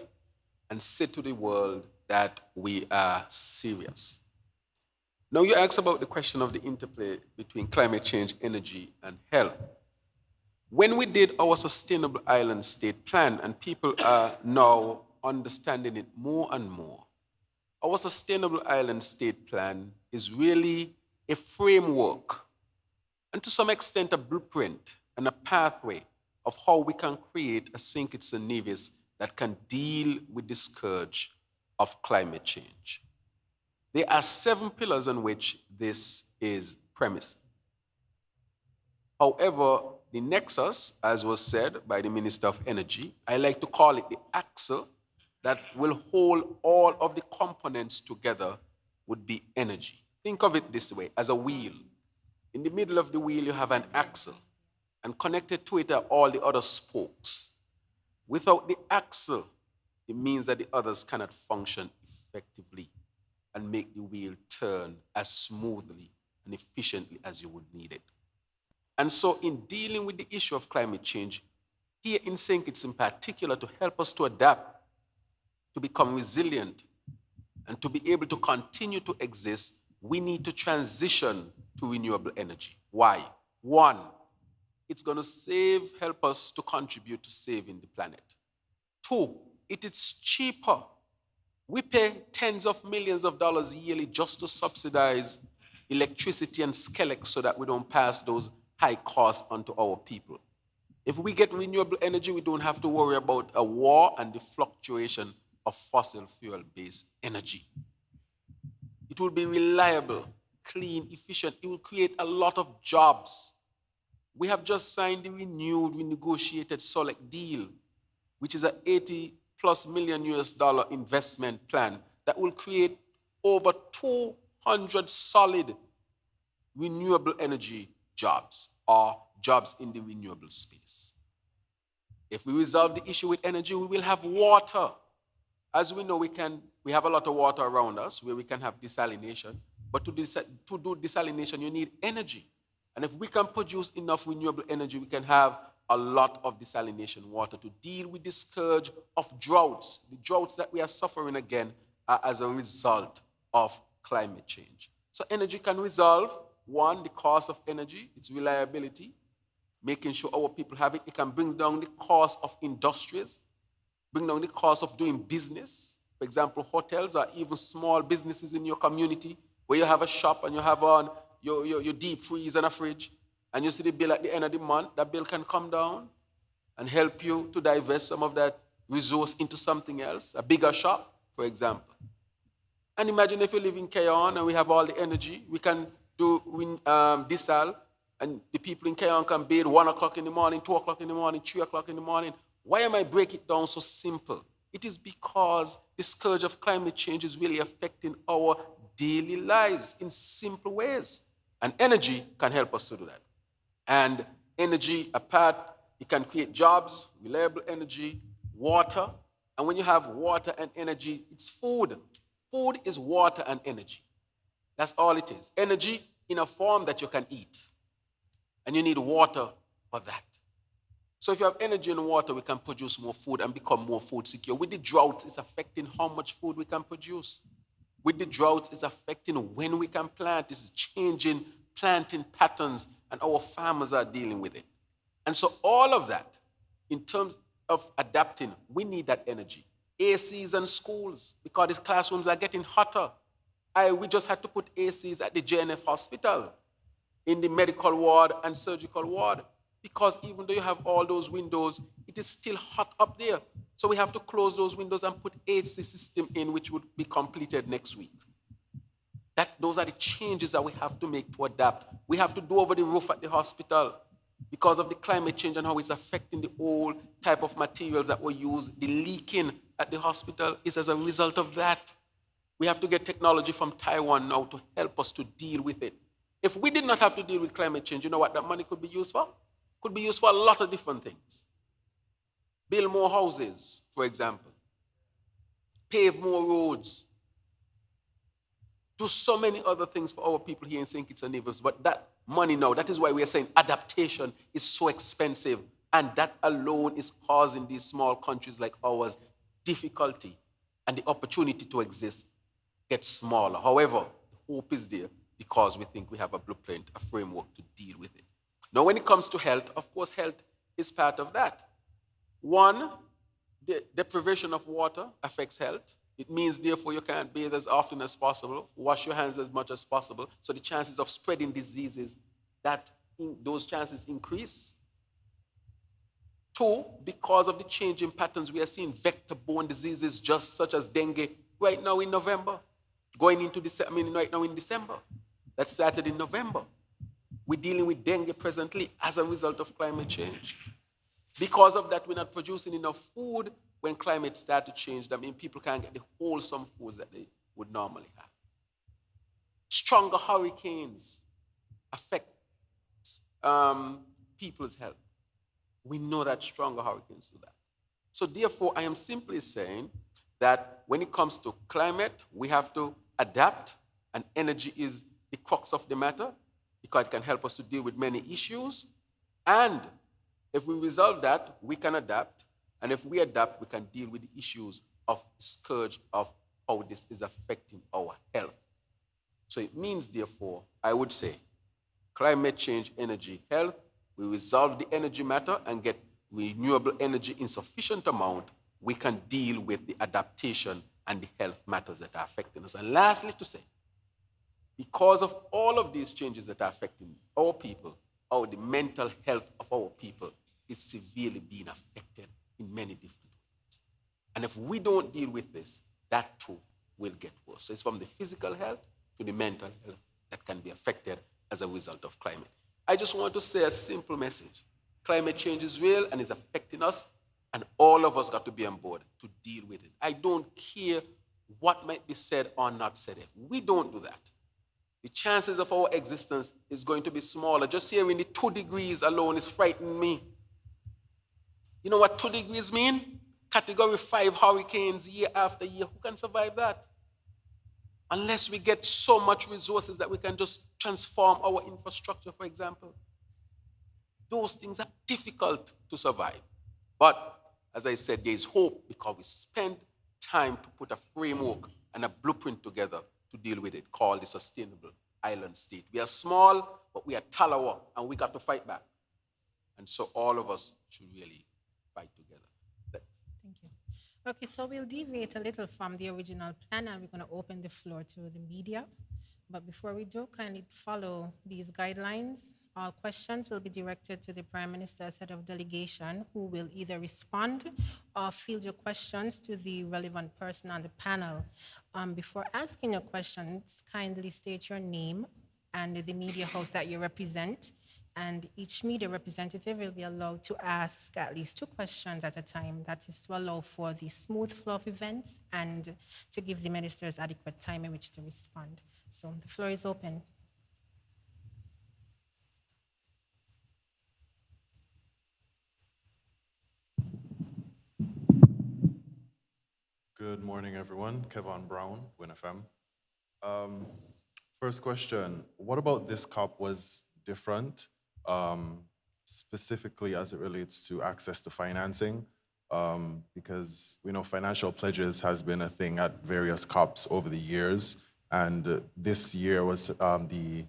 and said to the world that we are serious. Now, you asked about the question of the interplay between climate change, energy, and health. When we did our Sustainable Island State Plan, and people are now understanding it more and more, our Sustainable Island State Plan is really a framework and to some extent a blueprint and a pathway of how we can create a St. Kitts and Nevis that can deal with the scourge of climate change. There are 7 pillars on which this is premised. However, the nexus, as was said by the Minister of Energy, I like to call it the axle that will hold all of the components together would be energy. Think of it this way, as a wheel. In the middle of the wheel, you have an axle, and connected to it are all the other spokes. Without the axle, it means that the others cannot function effectively and make the wheel turn as smoothly and efficiently as you would need it. And so in dealing with the issue of climate change, here in St. Kitts in particular, to help us to adapt, to become resilient, and to be able to continue to exist, we need to transition to renewable energy. Why? One, it's going to help us to contribute to saving the planet. Two, it is cheaper. We pay tens of millions of dollars yearly just to subsidize electricity and skelex so that we don't pass those high costs onto our people. If we get renewable energy, we don't have to worry about a war and the fluctuation of fossil fuel-based energy. It will be reliable, clean, efficient. It will create a lot of jobs. We have just signed the renegotiated Solec deal, which is an 80+ million US dollar investment plan that will create over 200 solid renewable energy jobs or jobs in the renewable space. If we resolve the issue with energy, we will have water. As we know, we have a lot of water around us where we can have desalination, but to do desalination, you need energy. And if we can produce enough renewable energy, we can have a lot of desalination water to deal with the scourge of droughts. The droughts that we are suffering again are as a result of climate change. So energy can resolve, one, the cost of energy, its reliability, making sure our people have it. It can bring down the cost of industries, bring down the cost of doing business. For example, hotels or even small businesses in your community where you have a shop and you have on your deep freeze and a fridge, and you see the bill at the end of the month, that bill can come down and help you to divest some of that resource into something else, a bigger shop, for example. And imagine if you live in Keyon and we have all the energy, we can do desal, and the people in Keyon can bathe 1 o'clock in the morning, 2 o'clock in the morning, 3 o'clock in the morning. Why am I breaking it down so simple? It is because the scourge of climate change is really affecting our daily lives in simple ways. And energy can help us to do that. And energy apart, it can create jobs, reliable energy, water. And when you have water and energy, it's food. Food is water and energy. That's all it is. Energy in a form that you can eat. And you need water for that. So if you have energy and water, we can produce more food and become more food secure. With the drought, it's affecting how much food we can produce. With the drought, it's affecting when we can plant. It's changing planting patterns, and our farmers are dealing with it. And so all of that, in terms of adapting, we need that energy. ACs and schools, because these classrooms are getting hotter. We just had to put ACs at the JNF hospital, in the medical ward and surgical ward, because even though you have all those windows, it is still hot up there. So we have to close those windows and put AC system in, which would be completed next week. Those are the changes that we have to make to adapt. We have to do over the roof at the hospital because of the climate change and how it's affecting the old type of materials that were used. The leaking at the hospital is as a result of that. We have to get technology from Taiwan now to help us to deal with it. If we did not have to deal with climate change, you know what that money could be used for? Could be used for a lot of different things. Build more houses, for example. Pave more roads. Do so many other things for our people here in St. Kitts and Nevis. But that money now, that is why we are saying adaptation is so expensive. And that alone is causing these small countries like ours difficulty. And the opportunity to exist gets smaller. However, the hope is there because we think we have a blueprint, a framework to deal with it. Now, when it comes to health, of course, health is part of that. One, the deprivation of water affects health. It means, therefore, you can't bathe as often as possible, wash your hands as much as possible, so the chances of spreading diseases, those chances increase. Two, because of the changing patterns, we are seeing vector-borne diseases just such as dengue right now in November, right now in December. That started in November. We're dealing with dengue presently as a result of climate change. Because of that, we're not producing enough food. When climate starts to change, people can't get the wholesome foods that they would normally have. Stronger hurricanes affect people's health. We know that stronger hurricanes do that. So therefore, I am simply saying that when it comes to climate, we have to adapt, and energy is the crux of the matter because it can help us to deal with many issues. And if we resolve that, we can adapt. And if we adapt, we can deal with the issues of the scourge of how this is affecting our health. So it means, therefore, I would say, climate change, energy, health, we resolve the energy matter and get renewable energy in sufficient amount, we can deal with the adaptation and the health matters that are affecting us. And lastly to say, because of all of these changes that are affecting our people, the mental health of our people is severely being affected in many different ways. And if we don't deal with this, that too will get worse. So it's from the physical health to the mental health that can be affected as a result of climate. I just want to say a simple message. Climate change is real and is affecting us, and all of us got to be on board to deal with it. I don't care what might be said or not said. If we don't do that, the chances of our existence is going to be smaller. Just hearing the 2 degrees alone is frightening me. You know what 2 degrees mean? Category 5 hurricanes year after year. Who can survive that? Unless we get so much resources that we can just transform our infrastructure, for example. Those things are difficult to survive. But as I said, there is hope because we spend time to put a framework and a blueprint together to deal with it, called the Sustainable Island State. We are small, but we are Talawa, and we got to fight back. And so all of us should really fight together. Thank you. Okay, so we'll deviate a little from the original plan, and we're going to open the floor to the media. But before we do, kindly follow these guidelines. All questions will be directed to the Prime Minister as head of delegation, who will either respond or field your questions to the relevant person on the panel. Before asking your questions, kindly state your name and the media house that you represent. And each media representative will be allowed to ask at least 2 questions at a time. That is to allow for the smooth flow of events and to give the ministers adequate time in which to respond. So the floor is open. Good morning, everyone. Kevin Brown, WinFM. First question, what about this COP was different, specifically as it relates to access to financing? Because we know financial pledges has been a thing at various COPs over the years, and this year was the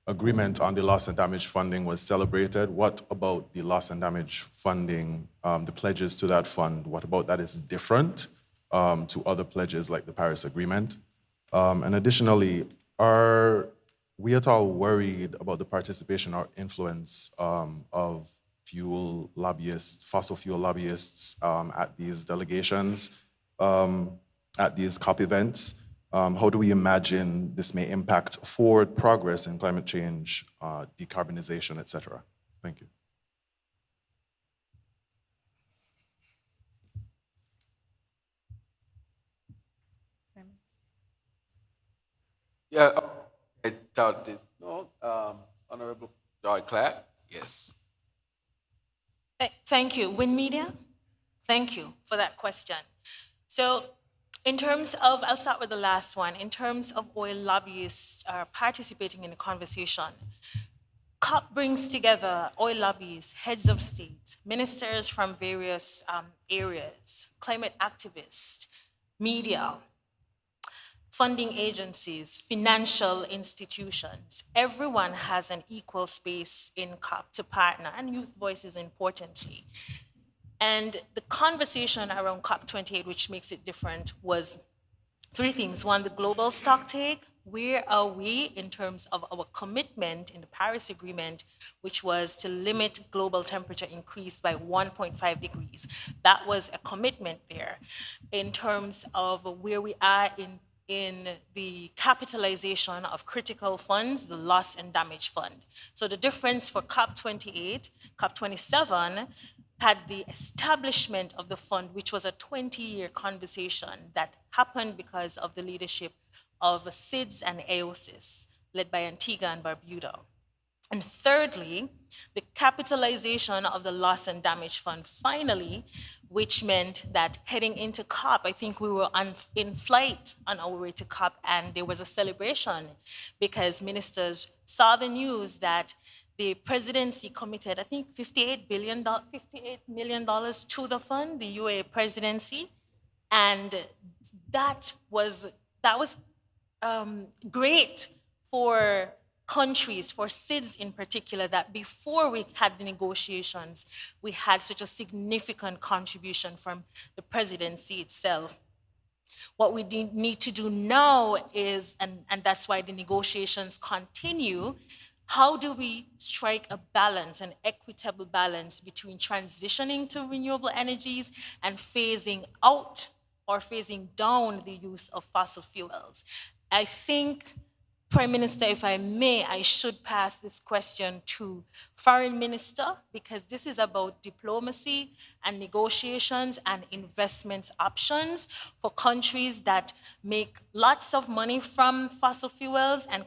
agreement on the loss and damage funding was celebrated. What about the loss and damage funding, the pledges to that fund, what about that is different to other pledges like the Paris Agreement? And additionally, are we at all worried about the participation or influence of fuel lobbyists, fossil fuel lobbyists at these delegations, at these COP events? How do we imagine this may impact forward progress in climate change, decarbonization, et cetera? Thank you. Yeah, I thought this. No, Honorable Joy Clark, yes. Thank you. Win Media, thank you for that question. So in terms of, I'll start with the last one. In terms of oil lobbyists participating in the conversation, COP brings together oil lobbyists, heads of state, ministers from various areas, climate activists, media, funding agencies, financial institutions. Everyone has an equal space in COP to partner, and youth voices importantly. And the conversation around COP28, which makes it different, was 3 things. 1, the global stocktake. Where are we in terms of our commitment in the Paris Agreement, which was to limit global temperature increase by 1.5 degrees? That was a commitment there. In terms of where we are in the capitalization of critical funds, the loss and damage fund. So the difference for COP28, COP27 had the establishment of the fund, which was a 20-year conversation that happened because of the leadership of SIDS and AOSIS, led by Antigua and Barbuda. And thirdly, the capitalization of the loss and damage fund finally, which meant that heading into COP, I think we were in flight on our way to COP, and there was a celebration because ministers saw the news that the presidency committed, I think, $58 million to the fund, the UAE presidency, and that was great for countries, for SIDS in particular, that before we had the negotiations, we had such a significant contribution from the presidency itself. What we need to do now is, and that's why the negotiations continue, how do we strike a balance, an equitable balance between transitioning to renewable energies and phasing out or phasing down the use of fossil fuels? I think, Prime Minister, if I may, I should pass this question to Foreign Minister, because this is about diplomacy and negotiations and investment options for countries that make lots of money from fossil fuels, and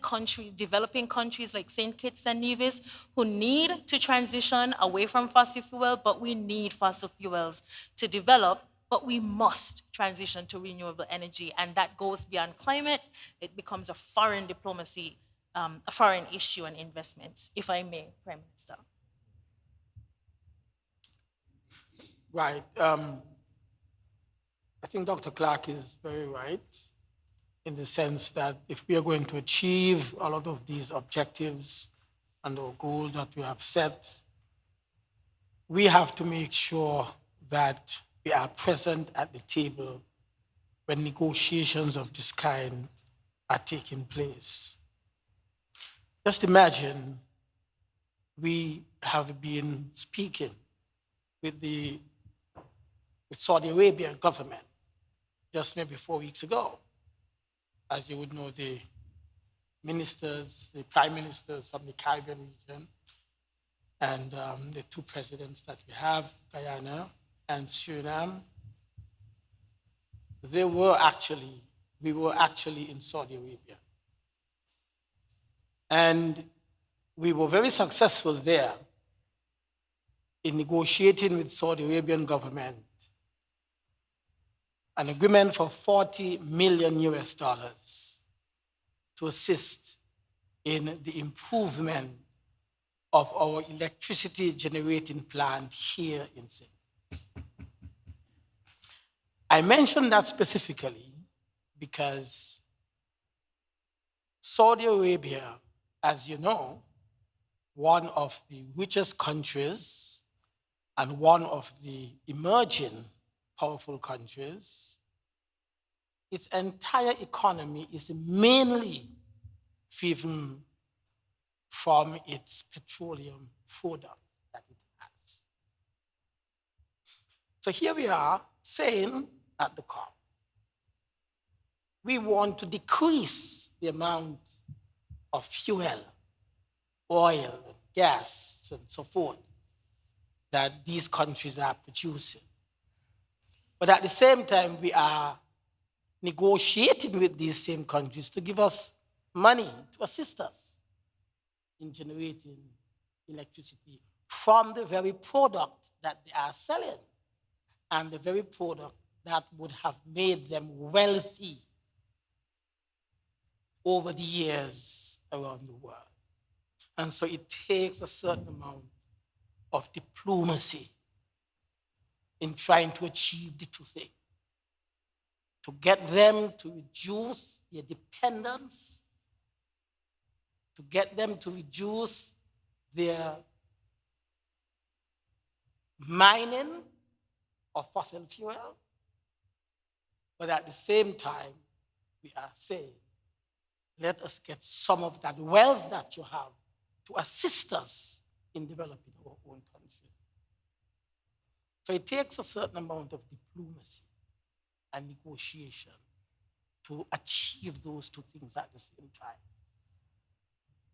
developing countries like St. Kitts and Nevis who need to transition away from fossil fuel, but we need fossil fuels to develop. But we must transition to renewable energy, and that goes beyond climate. It becomes a foreign diplomacy, a foreign issue and investments, if I may, Prime Minister. Right. I think Dr. Clark is very right in the sense that if we are going to achieve a lot of these objectives and our goals that we have set, we have to make sure that we are present at the table when negotiations of this kind are taking place. Just imagine we have been speaking with Saudi Arabia government just maybe 4 weeks ago. As you would know, the ministers, the prime ministers from the Caribbean region, and the two presidents that we have, Guyana and Suriname, we were actually in Saudi Arabia. And we were very successful there in negotiating with Saudi Arabian government an agreement for $40 million to assist in the improvement of our electricity generating plant here in St. I mention that specifically because Saudi Arabia, as you know, one of the richest countries and one of the emerging powerful countries, its entire economy is mainly driven from its petroleum products that it has. So here we are saying at the COP, we want to decrease the amount of fuel, oil, gas, and so forth that these countries are producing. But at the same time, we are negotiating with these same countries to give us money to assist us in generating electricity from the very product that they are selling and the very product that would have made them wealthy over the years around the world. And so it takes a certain amount of diplomacy in trying to achieve the two things. To get them to reduce their dependence, to get them to reduce their mining of fossil fuel, but at the same time, we are saying, let us get some of that wealth that you have to assist us in developing our own country. So it takes a certain amount of diplomacy and negotiation to achieve those two things at the same time.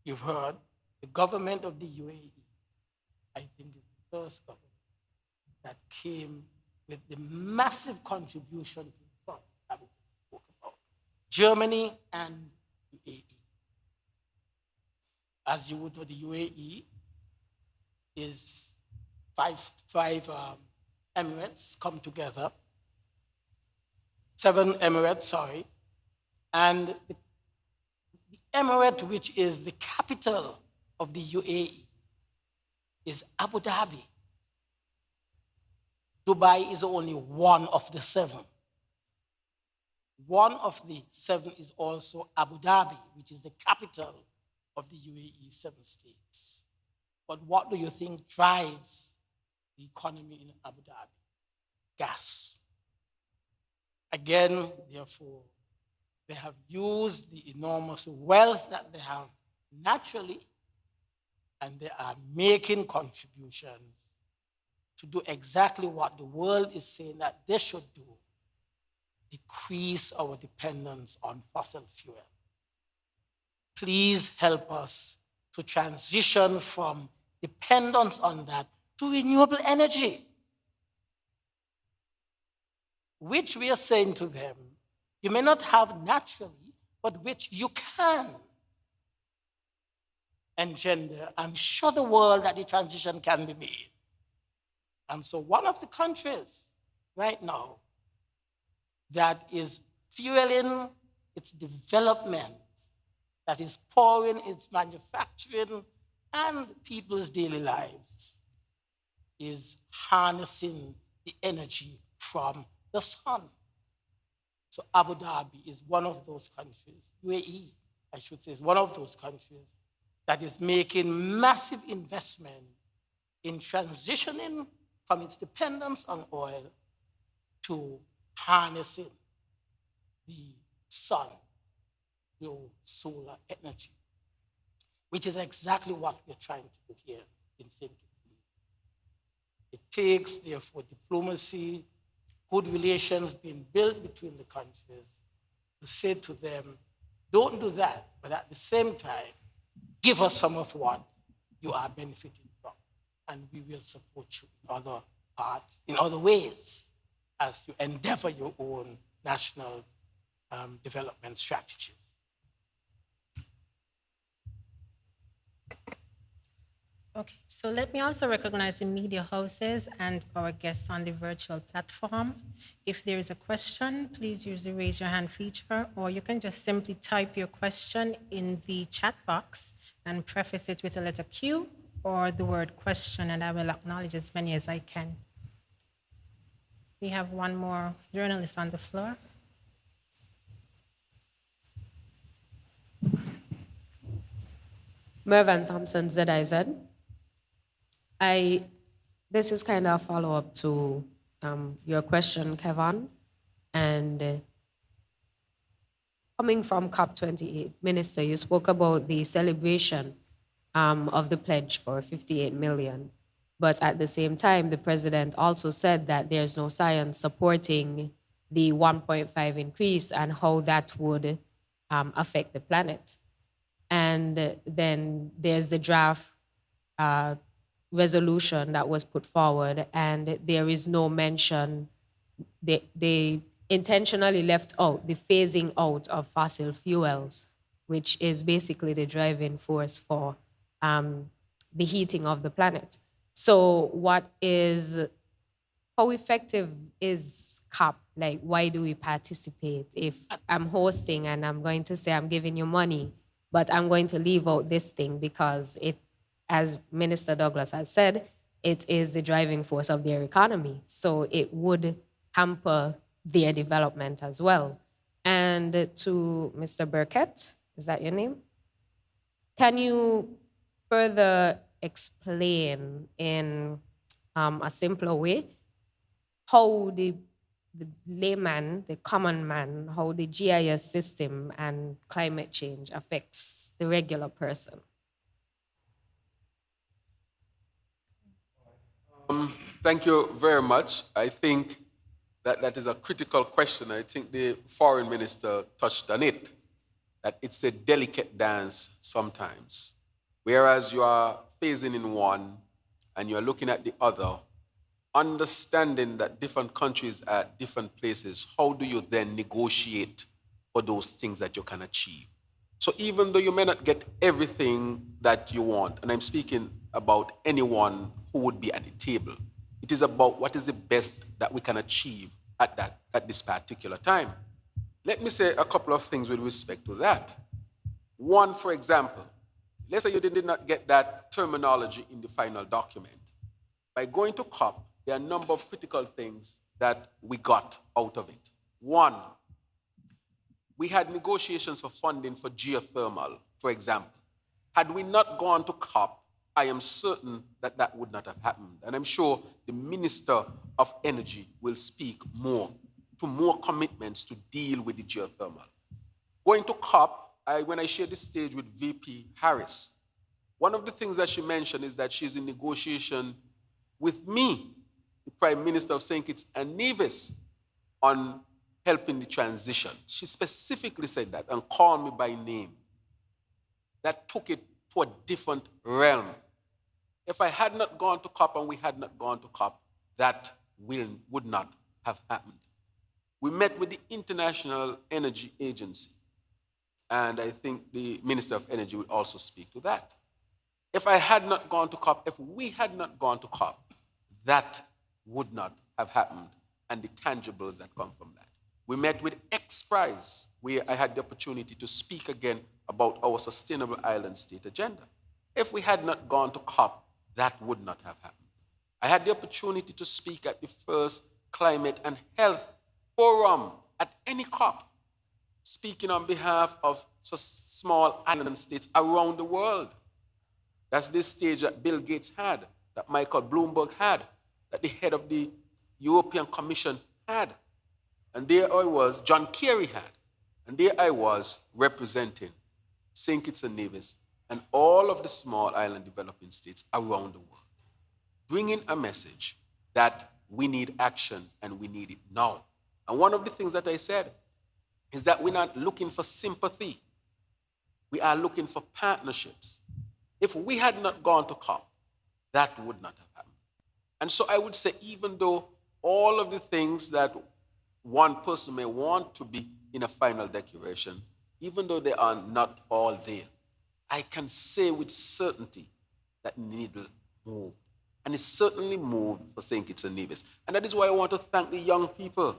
You've heard the government of the UAE, I think, is the first government that came with the massive contribution to the fund that we spoke about. Germany and UAE. As you would know, the UAE is five emirates come together, 7 emirates, sorry, and the emirate which is the capital of the UAE is Abu Dhabi. Dubai is only one of the 7. One of the 7 is also Abu Dhabi, which is the capital of the UAE 7 states. But what do you think drives the economy in Abu Dhabi? Gas. Again, therefore, they have used the enormous wealth that they have naturally, and they are making contributions to do exactly what the world is saying that they should do: decrease our dependence on fossil fuel. Please help us to transition from dependence on that to renewable energy, which we are saying to them, you may not have naturally, but which you can engender and show the world that the transition can be made. And so one of the countries right now that is fueling its development, that is pouring its manufacturing and people's daily lives, is harnessing the energy from the sun. So Abu Dhabi is one of those countries, UAE, I should say, is one of those countries that is making massive investment in transitioning from its dependence on oil to harnessing the sun through solar energy, which is exactly what we're trying to do here in St. Kitts. It takes, therefore, diplomacy, good relations being built between the countries to say to them, don't do that, but at the same time, give us some of what you are benefiting from, and we will support you in other parts, in other ways, as you endeavor your own national development strategies. Okay, so let me also recognize the media houses and our guests on the virtual platform. If there is a question, please use the raise your hand feature, or you can just simply type your question in the chat box and preface it with a letter Q or the word question, and I will acknowledge as many as I can. We have one more journalist on the floor. Mervan Thompson, ZIZ. This is kind of a follow-up to your question, Kevin. And coming from COP28, Minister, you spoke about the celebration of the pledge for 58 million. But at the same time, the president also said that there's no science supporting the 1.5 increase and how that would affect the planet. And then there's the draft resolution that was put forward, and there is no mention. They intentionally left out the phasing out of fossil fuels, which is basically the driving force for the heating of the planet. So how effective is COP? Like, why do we participate? If I'm hosting and I'm going to say I'm giving you money, but I'm going to leave out this thing because it, as Minister Douglas has said, it is the driving force of their economy. So it would hamper their development as well. And to Mr. Burkett, is that your name? Can you further explain in a simpler way how the layman, the common man, how the GIS system and climate change affects the regular person? Thank you very much. I think that is a critical question. I think the foreign minister touched on it, that it's a delicate dance sometimes. Whereas you are phasing in one and you're looking at the other, understanding that different countries are at different places, how do you then negotiate for those things that you can achieve? So even though you may not get everything that you want, and I'm speaking about anyone who would be at the table, it is about what is the best that we can achieve at this particular time. Let me say a couple of things with respect to that. One, for example, let's say you did not get that terminology in the final document. By going to COP, there are a number of critical things that we got out of it. One, we had negotiations for funding for geothermal, for example. Had we not gone to COP, I am certain that that would not have happened. And I'm sure the Minister of Energy will speak more to more commitments to deal with the geothermal. Going to COP, when I shared the stage with VP Harris, one of the things that she mentioned is that she's in negotiation with me, the Prime Minister of St. Kitts and Nevis, on helping the transition. She specifically said that and called me by name. That took it to a different realm. If I had not gone to COP and we had not gone to COP, that would not have happened. We met with the International Energy Agency, and I think the Minister of Energy would also speak to that. If I had not gone to COP, if we had not gone to COP, that would not have happened, and the tangibles that come from that. We met with X-Prize, where I had the opportunity to speak again about our Sustainable Island State agenda. If we had not gone to COP, that would not have happened. I had the opportunity to speak at the first Climate and Health Forum at any COP, speaking on behalf of small island states around the world. That's this stage that Bill Gates had, that Michael Bloomberg had, that the head of the European Commission had. And there I was, John Kerry had. And there I was representing St. Kitts and Nevis and all of the small island developing states around the world, bringing a message that we need action and we need it now. And one of the things that I said is that we're not looking for sympathy. We are looking for partnerships. If we had not gone to COP, that would not have happened. And so I would say, even though all of the things that one person may want to be in a final declaration, even though they are not all there, I can say with certainty that needle moved. And it certainly moved for St. Kitts and Nevis. And that is why I want to thank the young people.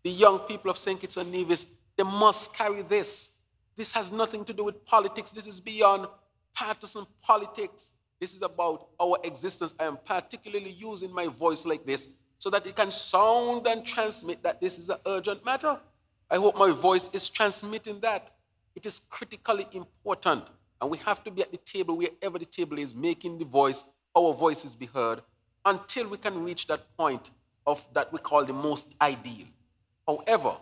The young people of St. Kitts and Nevis, they must carry this. This has nothing to do with politics. This is beyond partisan politics. This is about our existence. I am particularly using my voice like this so that it can sound and transmit that this is an urgent matter. I hope my voice is transmitting that. It is critically important, and we have to be at the table, wherever the table is, making the voice, our voices be heard, until we can reach that point of that we call the most ideal. However,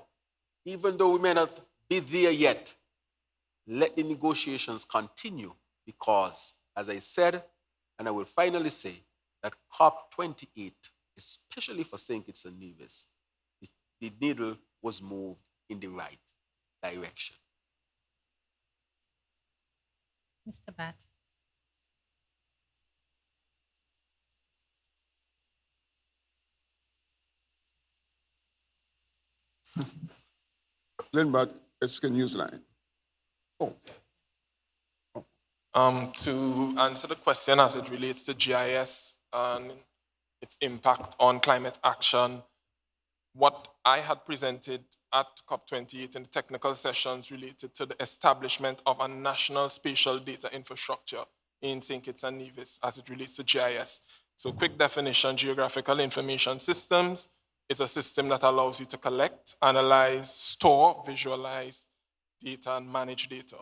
even though we may not be there yet, let the negotiations continue, because, as I said, and I will finally say, that COP28, especially for St. Kitts and Nevis, the needle was moved in the right direction. Mr. Bat. Lindbergh, SK Newsline. To answer the question as it relates to GIS and its impact on climate action, what I had presented at COP28 in the technical sessions related to the establishment of a national spatial data infrastructure in St. Kitts and Nevis as it relates to GIS. So quick definition, Geographical Information Systems is a system that allows you to collect, analyze, store, visualize data, and manage data.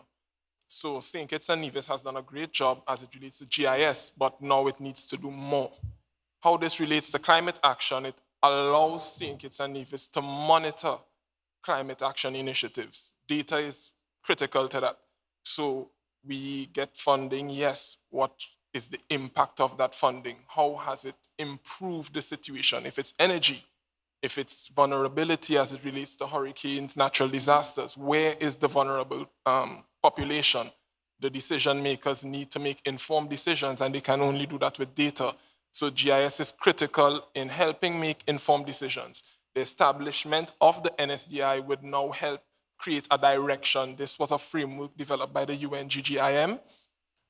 So St. Kitts and Nevis has done a great job as it relates to GIS, but now it needs to do more. How this relates to climate action, it allows St. Kitts and Nevis to monitor climate action initiatives. Data is critical to that. So we get funding, yes. What is the impact of that funding? How has it improved the situation? If it's energy, if it's vulnerability as it relates to hurricanes, natural disasters, where is the vulnerable population? The decision makers need to make informed decisions, and they can only do that with data. So GIS is critical in helping make informed decisions. The establishment of the NSDI would now help create a direction. This was a framework developed by the UNGGIM,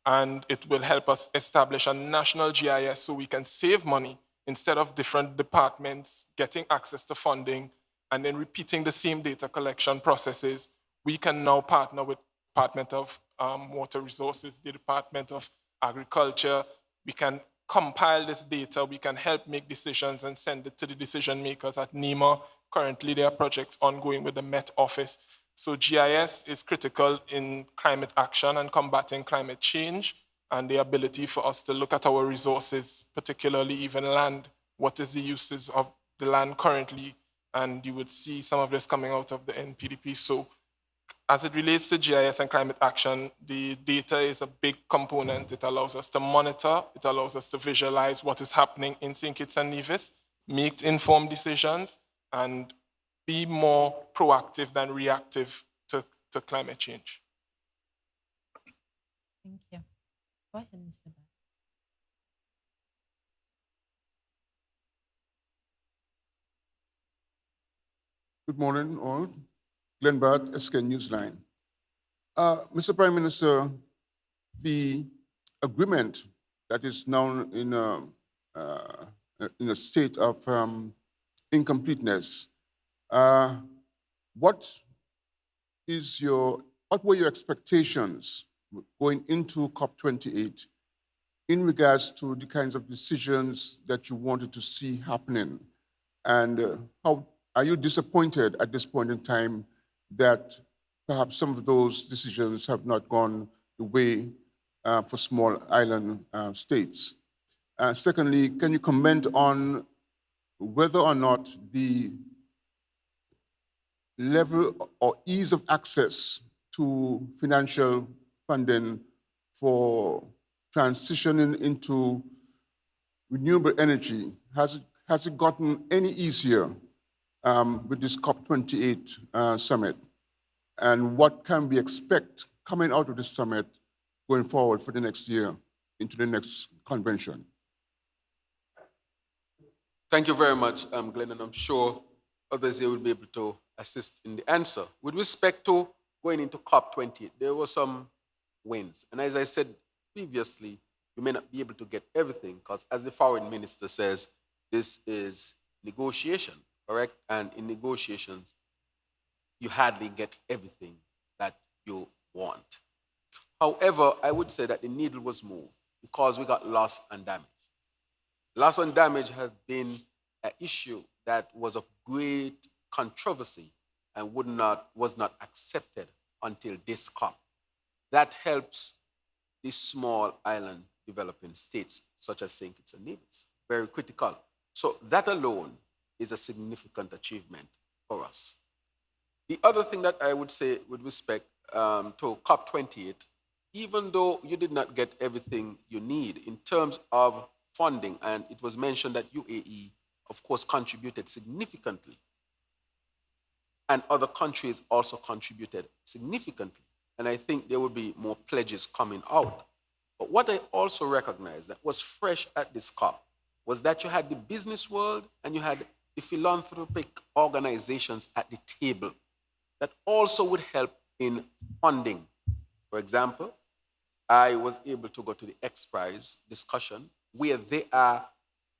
and it will help us establish a national GIS so we can save money instead of different departments getting access to funding and then repeating the same data collection processes. We can now partner with the Department of Water Resources, the Department of Agriculture. We can compile this data, we can help make decisions and send it to the decision makers at NEMA. Currently, there are projects ongoing with the Met Office. So GIS is critical in climate action and combating climate change, and the ability for us to look at our resources, particularly even land. What is the uses of the land currently? And you would see some of this coming out of the NPDP. So as it relates to GIS and climate action, the data is a big component. It allows us to monitor, it allows us to visualize what is happening in St. Kitts and Nevis, make informed decisions, and be more proactive than reactive to climate change. Thank you. Go ahead, Mr. Bat. Good morning, all. Glenn Bart, SK Newsline. Mr. Prime Minister, the agreement that is now in a state of incompleteness, what were your expectations going into COP28 in regards to the kinds of decisions that you wanted to see happening? And how are you disappointed at this point in time that perhaps some of those decisions have not gone the way for small island states? Secondly, can you comment on whether or not the level or ease of access to financial funding for transitioning into renewable energy, has it gotten any easier with this COP28 summit? And what can we expect coming out of this summit going forward for the next year into the next convention? Thank you very much, Glenn, and I'm sure others here will be able to assist in the answer. With respect to going into COP28, there were some wins. And as I said previously, you may not be able to get everything because, as the foreign minister says, this is negotiation, correct? And in negotiations, you hardly get everything that you want. However, I would say that the needle was moved because we got loss and damage. Loss and damage has been an issue that was of great controversy and was not accepted until this COP. That helps these small island developing states, such as St. Kitts and Nevis, very critical. So that alone is a significant achievement for us. The other thing that I would say with respect to COP28, even though you did not get everything you need in terms of funding, and it was mentioned that UAE, of course, contributed significantly, and other countries also contributed significantly. And I think there will be more pledges coming out. But what I also recognized that was fresh at this COP was that you had the business world and you had the philanthropic organizations at the table that also would help in funding. For example, I was able to go to the X Prize discussion where they are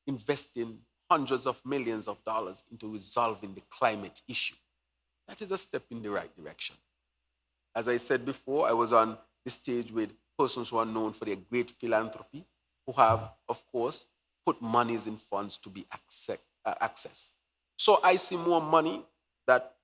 investing hundreds of millions of dollars into resolving the climate issue. That is a step in the right direction. As I said before, I was on the stage with persons who are known for their great philanthropy, who have, of course, put monies in funds to be accessed. So I see more money that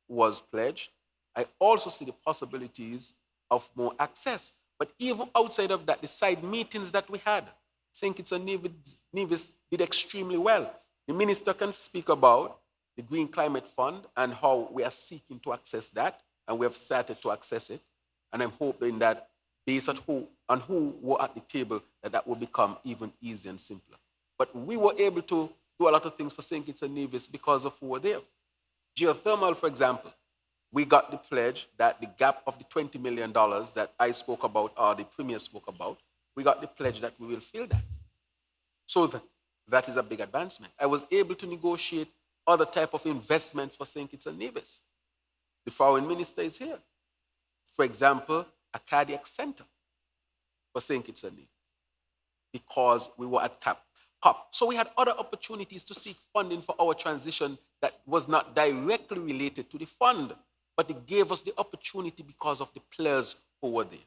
was pledged. I also see the possibilities of more access. But even outside of that, the side meetings that we had, St. Kitts and Nevis did extremely well. The minister can speak about the Green Climate Fund and how we are seeking to access that, and we have started to access it. And I'm hoping that based on who were at the table, that will become even easier and simpler. But we were able to do a lot of things for St. Kitts and Nevis because of who were there. Geothermal, for example, we got the pledge that the gap of the $20 million that I spoke about, or the Premier spoke about, we got the pledge that we will fill that. So that is a big advancement. I was able to negotiate other type of investments for St. Kitts and Nevis. The foreign minister is here. For example, a cardiac center for St. Kitts and Nevis because we were at COP. So we had other opportunities to seek funding for our transition that was not directly related to the fund, but it gave us the opportunity because of the players who were there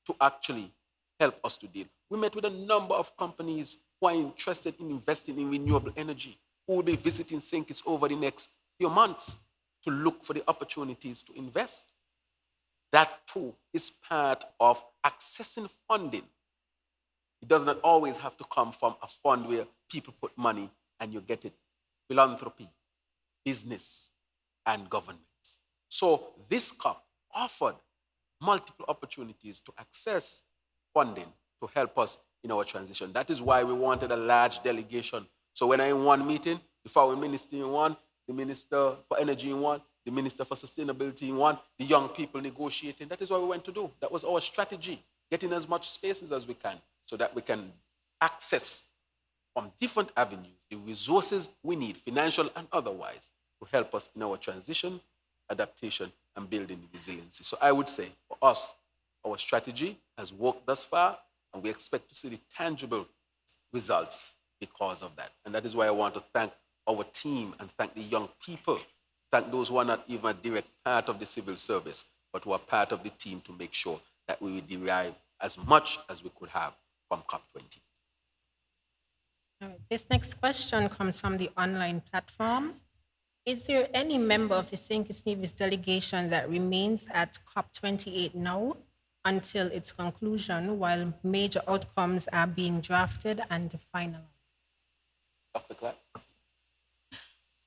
to actually help us to deal. We met with a number of companies who are interested in investing in renewable energy, who will be visiting St. Kitts over the next few months to look for the opportunities to invest. that too is part of accessing funding. It does not always have to come from a fund where people put money and you get it. Philanthropy, business, and government. So this COP offered multiple opportunities to access funding to help us in our transition. That is why we wanted a large delegation. So when I'm in one meeting, the foreign minister in one, the minister for energy in one, the minister for sustainability in one, the young people negotiating. That is what we went to do. That was our strategy, getting as much spaces as we can so that we can access from different avenues the resources we need, financial and otherwise, to help us in our transition, adaptation, and building resiliency. So I would say for us, our strategy has worked thus far, and we expect to see the tangible results because of that. And that is why I want to thank our team and thank the young people, thank those who are not even a direct part of the civil service, but who are part of the team to make sure that we will derive as much as we could have from COP20. All right. This next question comes from the online platform. Is there any member of the St. Kitts Nevis delegation that remains at COP28 now until its conclusion while major outcomes are being drafted and finalized? Dr. Clark?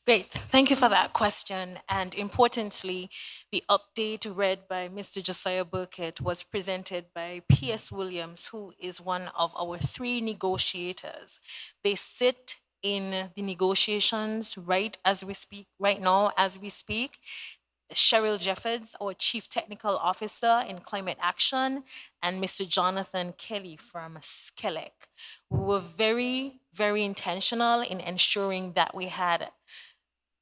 Great, thank you for that question. And importantly, the update read by Mr. Josiah Burkett was presented by P.S. Williams, who is one of our 3 negotiators. They sit in the negotiations right now as we speak. Cheryl Jeffords, our Chief Technical Officer in Climate Action, and Mr. Jonathan Kelly from SCELEC. We were very, very intentional in ensuring that we had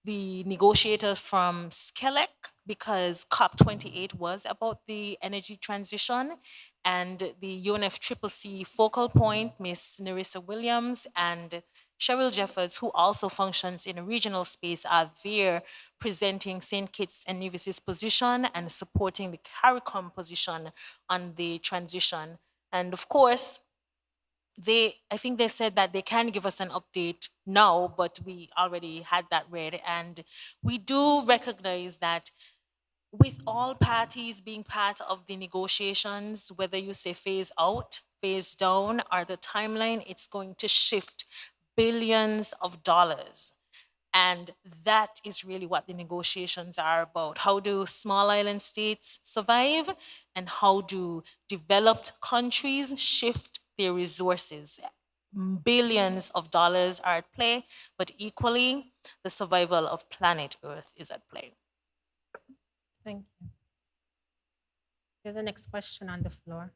the negotiators from SCELEC because COP28 was about the energy transition, and the UNFCCC focal point, Ms. Nerissa Williams and Cheryl Jeffords, who also functions in a regional space, are there presenting St. Kitts and Nevis's position and supporting the CARICOM position on the transition. And of course, I think they said that they can give us an update now, but we already had that read. And we do recognize that with all parties being part of the negotiations, whether you say phase out, phase down, or the timeline, it's going to shift billions of dollars. And that is really what the negotiations are about. How do small island states survive? And how do developed countries shift their resources? Billions of dollars are at play, but equally, the survival of planet Earth is at play. Thank you. There's the next question on the floor.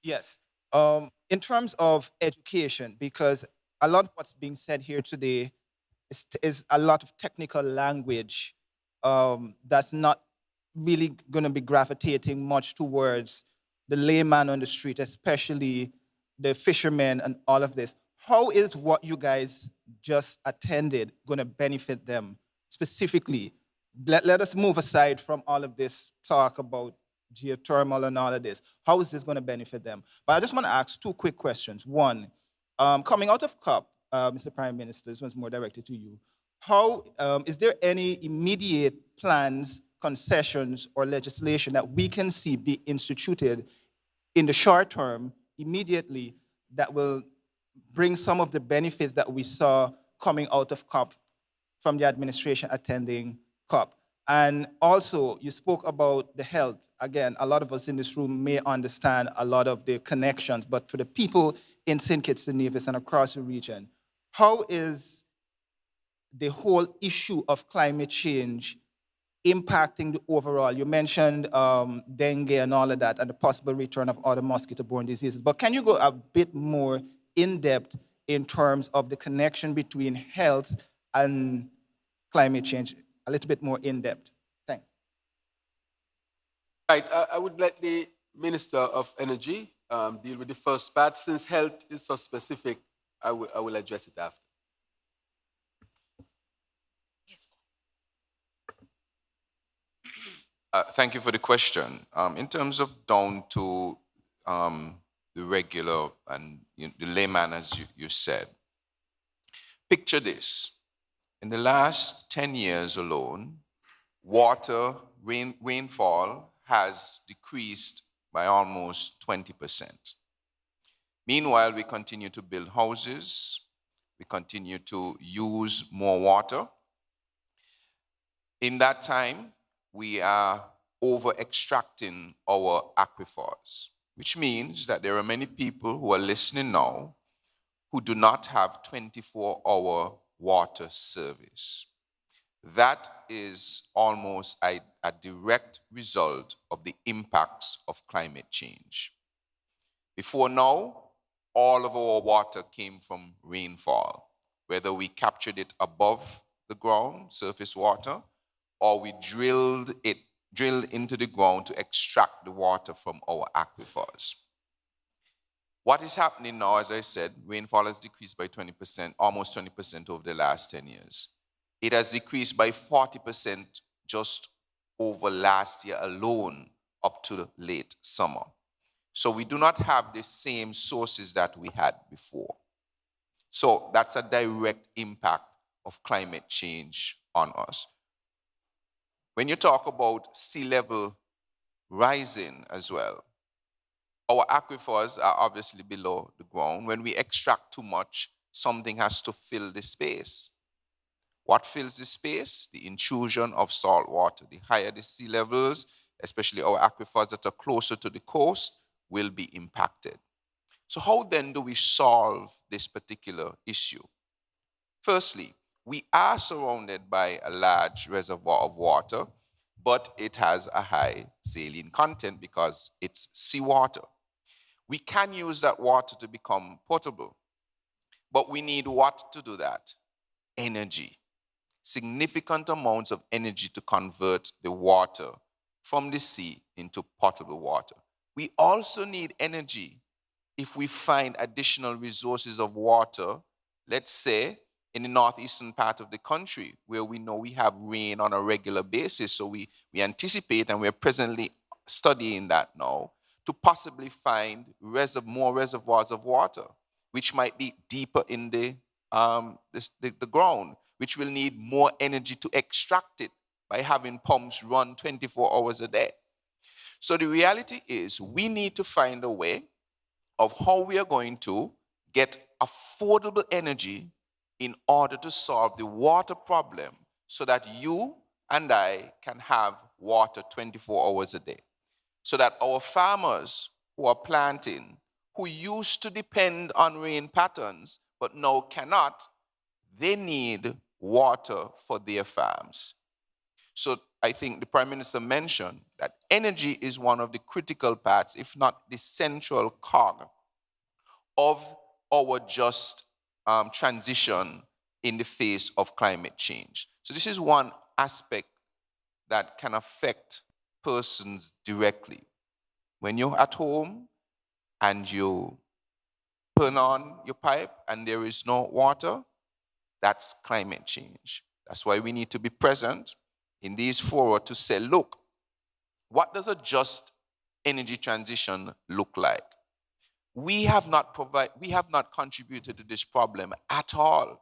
Yes. In terms of education, because a lot of what's being said here today is a lot of technical language that's not really going to be gravitating much towards the layman on the street, especially the fishermen and all of this. How is what you guys just attended going to benefit them specifically? Let us move aside from all of this talk about geothermal and all of this. How is this going to benefit them? But I just want to ask 2 quick questions. One, coming out of COP, Mr. Prime Minister, this one's more directed to you. How is there any immediate plans, concessions, or legislation that we can see be instituted in the short term, immediately, that will bring some of the benefits that we saw coming out of COP from the administration attending COP? And also, you spoke about the health. Again, a lot of us in this room may understand a lot of the connections, but for the people in St. Kitts and Nevis and across the region, how is the whole issue of climate change impacting the overall? You mentioned dengue and all of that, and the possible return of other mosquito-borne diseases. But can you go a bit more in-depth in terms of the connection between health and climate change? A little bit more in-depth. Thanks. Right, I would let the Minister of Energy deal with the first part. Since health is so specific, I will address it after. Thank you for the question. In terms of down to the regular and the layman, as you said, picture this. In the last 10 years alone, rainfall has decreased by almost 20%. Meanwhile, we continue to build houses, we continue to use more water. In that time, we are over-extracting our aquifers, which means that there are many people who are listening now who do not have 24-hour water service. That is almost a direct result of the impacts of climate change. Before now, all of our water came from rainfall, whether we captured it above the ground, surface water, or we drilled into the ground to extract the water from our aquifers. What is happening now, as I said, rainfall has decreased by 20%, almost 20% over the last 10 years. It has decreased by 40% just over last year alone, up to the late summer. So we do not have the same sources that we had before. So that's a direct impact of climate change on us. When you talk about sea level rising as well, our aquifers are obviously below the ground. When we extract too much, something has to fill the space. What fills the space? The intrusion of salt water. The higher the sea levels, especially our aquifers that are closer to the coast, will be impacted. So how then do we solve this particular issue? Firstly, we are surrounded by a large reservoir of water, but it has a high saline content because it's seawater. We can use that water to become potable, but we need what to do that? Energy. Significant amounts of energy to convert the water from the sea into potable water. We also need energy if we find additional resources of water, let's say in the northeastern part of the country where we know we have rain on a regular basis. So we anticipate, and we're presently studying that now, to possibly find more reservoirs of water, which might be deeper in the ground, which will need more energy to extract it by having pumps run 24 hours a day. So the reality is we need to find a way of how we are going to get affordable energy in order to solve the water problem so that you and I can have water 24 hours a day. So that our farmers who are planting, who used to depend on rain patterns, but now cannot, they need water for their farms. So I think the Prime Minister mentioned that energy is one of the critical parts, if not the central cog of our just transition in the face of climate change. So this is one aspect that can affect persons directly. When you're at home and you turn on your pipe and there is no water, that's climate change. That's why we need to be present in these fora to say, look, what does a just energy transition look like? We have not contributed to this problem at all.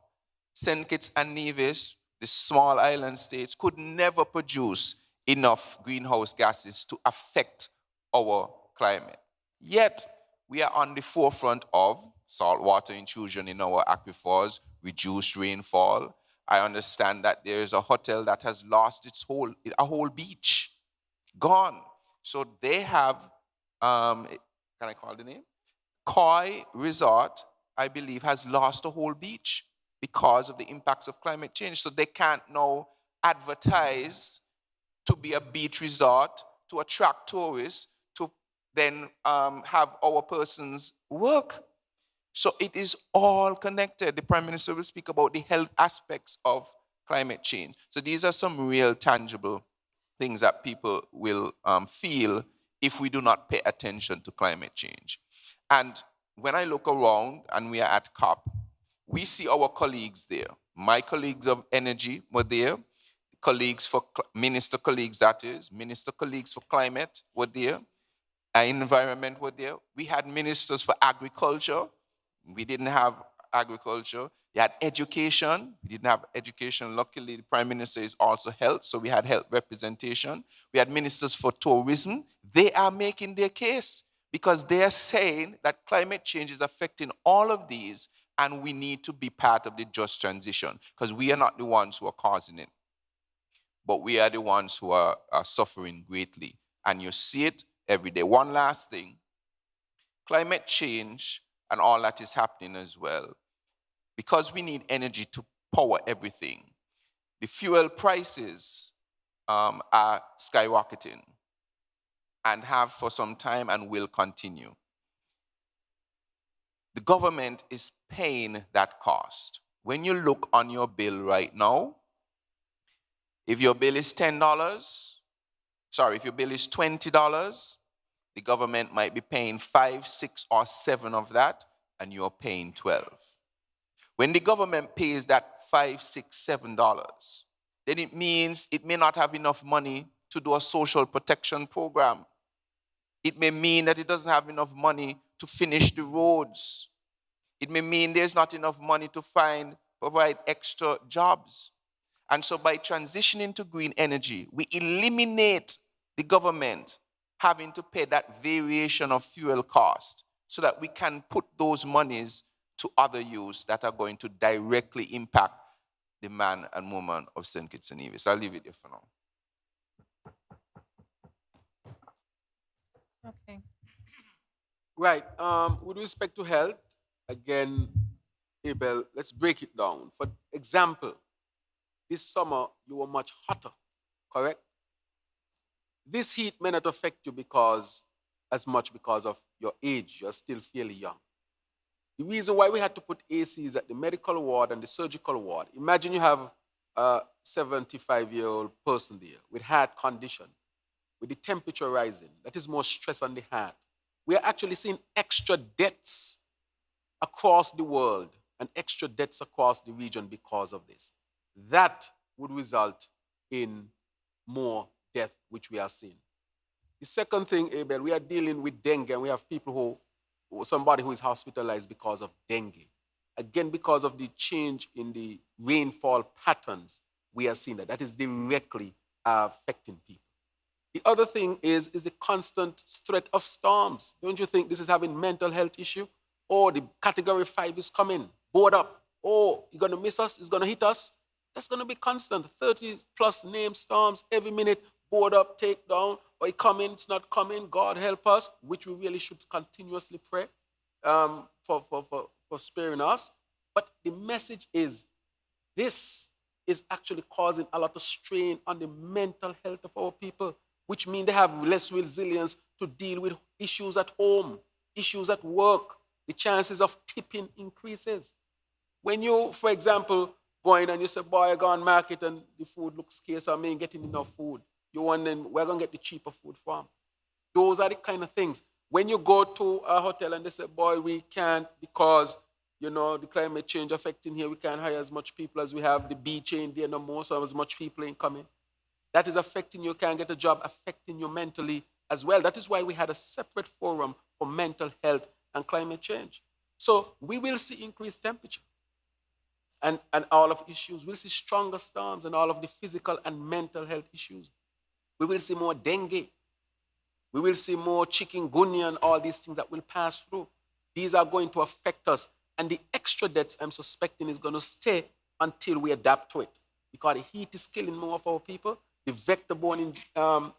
St. Kitts and Nevis, the small island states, could never produce enough greenhouse gases to affect our climate. Yet, we are on the forefront of saltwater intrusion in our aquifers, reduced rainfall. I understand that there is a hotel that has lost a whole beach, gone. So they have, can I call the name? Koi Resort, I believe, has lost a whole beach because of the impacts of climate change. So they can't now advertise to be a beach resort, to attract tourists, to then have our persons work. So it is all connected. The Prime Minister will speak about the health aspects of climate change. So these are some real tangible things that people will feel if we do not pay attention to climate change. And when I look around and we are at COP, we see our colleagues there. My colleagues of energy were there. minister colleagues, that is, minister colleagues for climate were there, environment were there. We had ministers for agriculture. We didn't have agriculture. We had education. We didn't have education. Luckily, the Prime Minister is also health, so we had health representation. We had ministers for tourism. They are making their case because they are saying that climate change is affecting all of these and we need to be part of the just transition because we are not the ones who are causing it, but we are the ones who are suffering greatly. And you see it every day. One last thing, climate change and all that is happening as well, because we need energy to power everything, the fuel prices are skyrocketing and have for some time and will continue. The government is paying that cost. When you look on your bill right now, if your bill is $10, if your bill is $20, the government might be paying 5, 6, or 7 of that, and you're paying 12. When the government pays that $5, $6, $7, then it means it may not have enough money to do a social protection program. It may mean that it doesn't have enough money to finish the roads. It may mean there's not enough money to provide extra jobs. And so by transitioning to green energy, we eliminate the government having to pay that variation of fuel cost so that we can put those monies to other use that are going to directly impact the man and woman of St. Kitts and Nevis. I'll leave it there for now. Okay. Right. With respect to health, again, Abel, let's break it down. For example, this summer you were much hotter, correct? This heat may not affect you as much because of your age. You're still fairly young. The reason why we had to put ACs at the medical ward and the surgical ward, imagine you have a 75-year-old person there with heart condition, with the temperature rising. That is more stress on the heart. We are actually seeing extra deaths across the world and extra deaths across the region because of this. That would result in more death, which we are seeing. The second thing, Abel, we are dealing with dengue, and we have people somebody who is hospitalized because of dengue. Again, because of the change in the rainfall patterns, we are seeing that. That is directly affecting people. The other thing is the constant threat of storms. Don't you think this is having mental health issue? Oh, the category 5 is coming, board up. Oh, you're going to miss us, it's going to hit us. That's going to be constant. 30 plus named storms every minute, board up, take down, or it coming, it's not coming, God help us, which we really should continuously pray for sparing us. But the message is, this is actually causing a lot of strain on the mental health of our people, which means they have less resilience to deal with issues at home, issues at work. The chances of tipping increases. When you, for example, go in and you say, boy, I go on market and the food looks scarce, I ain't getting enough food. You're wondering, we're going to get the cheaper food from. Those are the kind of things. When you go to a hotel and they say, boy, we can't because, the climate change affecting here, we can't hire as much people as we have. The beach ain't there no more, so as much people ain't coming. That is affecting you, can't get a job, affecting you mentally as well. That is why we had a separate forum for mental health and climate change. So we will see increased temperature and all of issues. We'll see stronger storms and all of the physical and mental health issues. We will see more dengue. We will see more chikungunya and all these things that will pass through. These are going to affect us. And the extra deaths I'm suspecting is going to stay until we adapt to it. Because the heat is killing more of our people. The vector-borne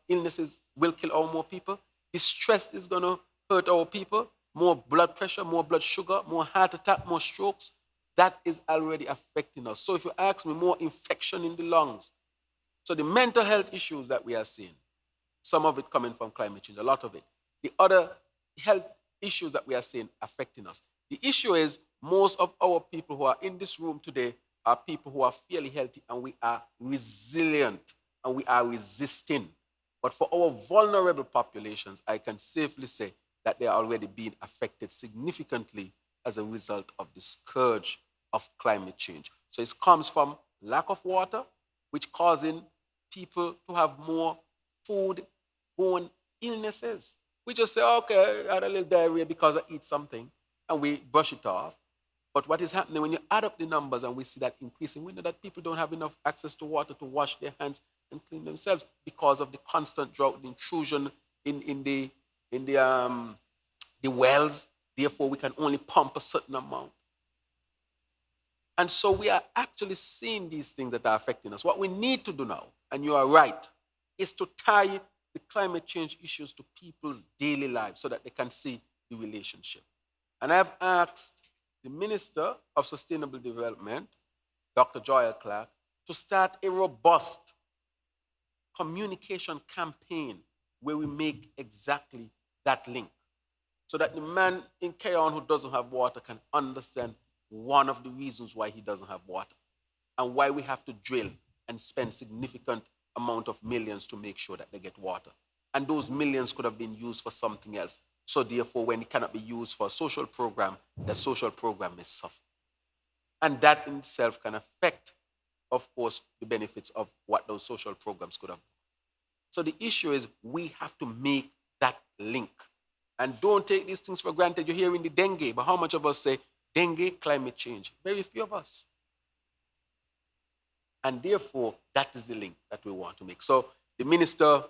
illnesses will kill more people. The stress is going to hurt our people. More blood pressure, more blood sugar, more heart attack, more strokes. That is already affecting us. So if you ask me, more infection in the lungs. So the mental health issues that we are seeing, some of it coming from climate change, a lot of it. The other health issues that we are seeing affecting us. The issue is most of our people who are in this room today are people who are fairly healthy and we are resilient and we are resisting. But for our vulnerable populations, I can safely say that they are already being affected significantly as a result of the scourge of climate change. So it comes from lack of water, which causing people to have more food-borne illnesses. We just say, okay, I had a little diarrhea because I eat something, and we brush it off. But what is happening when you add up the numbers and we see that increasing, we know that people don't have enough access to water to wash their hands and clean themselves because of the constant drought, the intrusion in the wells. Therefore, we can only pump a certain amount. And so we are actually seeing these things that are affecting us. What we need to do now, and you are right, is to tie the climate change issues to people's daily lives so that they can see the relationship. And I've asked the Minister of Sustainable Development, Dr. Joel Clark, to start a robust communication campaign where we make exactly that link so that the man in Keon who doesn't have water can understand one of the reasons why he doesn't have water and why we have to drill and spend significant amount of millions to make sure that they get water. And those millions could have been used for something else. So therefore, when it cannot be used for a social program, the social program may suffer. And that in itself can affect, of course, the benefits of what those social programs could have done. So the issue is we have to make that link. And don't take these things for granted. You're hearing the dengue, but how much of us say dengue, climate change? Very few of us. And therefore, that is the link that we want to make. So the Minister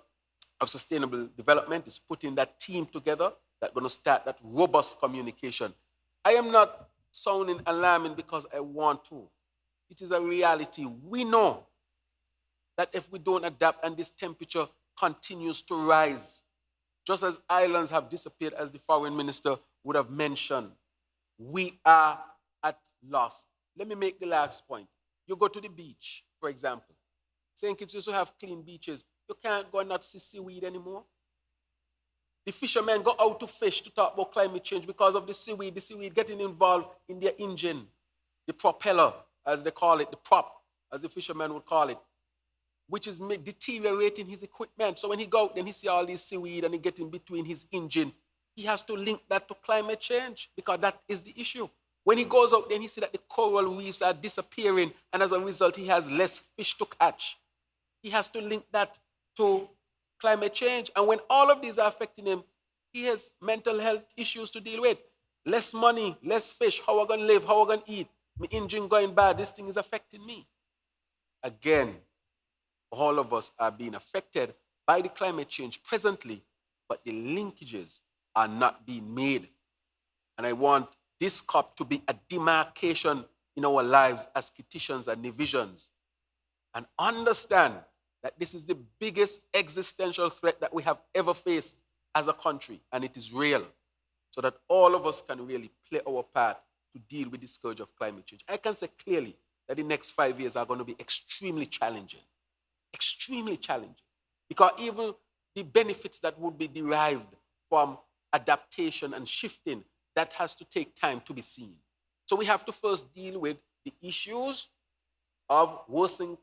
of Sustainable Development is putting that team together that's going to start that robust communication. I am not sounding alarming because I want to. It is a reality. We know that if we don't adapt and this temperature continues to rise, just as islands have disappeared, as the foreign minister would have mentioned, we are at loss. Let me make the last point. You go to the beach, for example. St. Kitts used to have clean beaches. You can't go and not see seaweed anymore. The fishermen go out to fish to talk about climate change because of the seaweed getting involved in their engine, the propeller, as they call it, the prop, as the fishermen would call it, which is deteriorating his equipment. So when he go out, then he see all this seaweed and he get in between his engine. He has to link that to climate change because that is the issue. When he goes out, then he see that the coral reefs are disappearing, and as a result, he has less fish to catch. He has to link that to climate change. And when all of these are affecting him, he has mental health issues to deal with. Less money, less fish. How am I going to live? How am I going to eat? My engine going bad. This thing is affecting me. Again, all of us are being affected by the climate change presently, but the linkages are not being made. And I want this COP to be a demarcation in our lives as Kittitians and Nevisians, and understand that this is the biggest existential threat that we have ever faced as a country, and it is real, so that all of us can really play our part to deal with the scourge of climate change. I can say clearly that the next 5 years are going to be extremely challenging, because even the benefits that would be derived from adaptation and shifting, that has to take time to be seen. So we have to first deal with the issues of worsening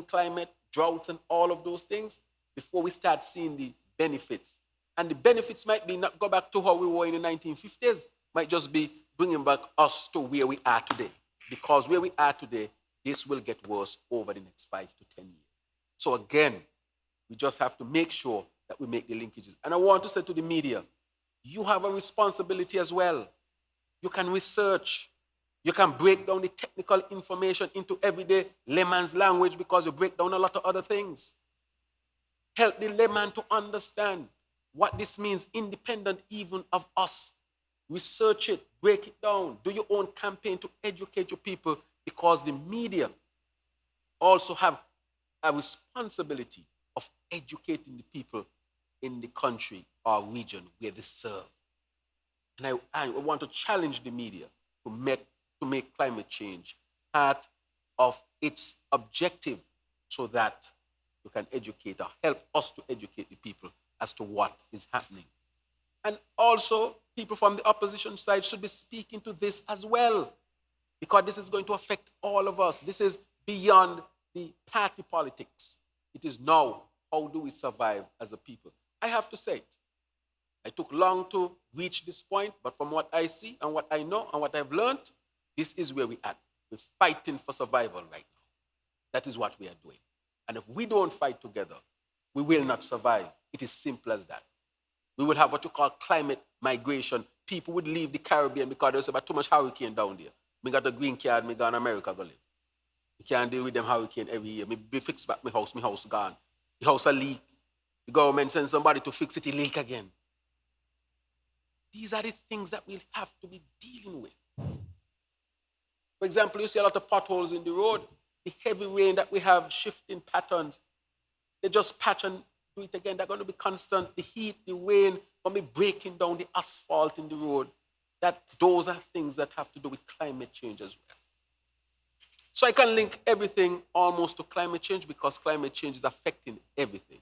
climate, droughts, and all of those things before we start seeing the benefits. And the benefits might be not go back to how we were in the 1950s, might just be bringing back us to where we are today. Because where we are today, this will get worse over the next 5 to 10 years. So again, we just have to make sure that we make the linkages. And I want to say to the media, you have a responsibility as well. You can research. You can break down the technical information into everyday layman's language because you break down a lot of other things. Help the layman to understand what this means, independent even of us. Research it, break it down, do your own campaign to educate your people, because the media also have a responsibility of educating the people in the country or region where they serve. And I want to challenge the media to make climate change part of its objective so that you can educate or help us to educate the people as to what is happening. And also, people from the opposition side should be speaking to this as well, because this is going to affect all of us. This is beyond the party politics. It is now, how do we survive as a people? I have to say it. I took long to reach this point, but from what I see and what I know and what I've learned, this is where we're at. We're fighting for survival right now. That is what we are doing. And if we don't fight together, we will not survive. It is simple as that. We will have what you call climate migration. People would leave the Caribbean because there's about too much hurricane down there. Me got a green card, me go in America go live. You can't deal with them hurricane every year. Me be fix back my house gone. The house a leak. The government sends somebody to fix it, it leak again. These are the things that we'll have to be dealing with. For example, you see a lot of potholes in the road. The heavy rain that we have, shifting patterns, they just patch and do it again. They're going to be constant. The heat, the rain, going to be breaking down the asphalt in the road. Those are things that have to do with climate change as well. So I can link everything almost to climate change because climate change is affecting everything.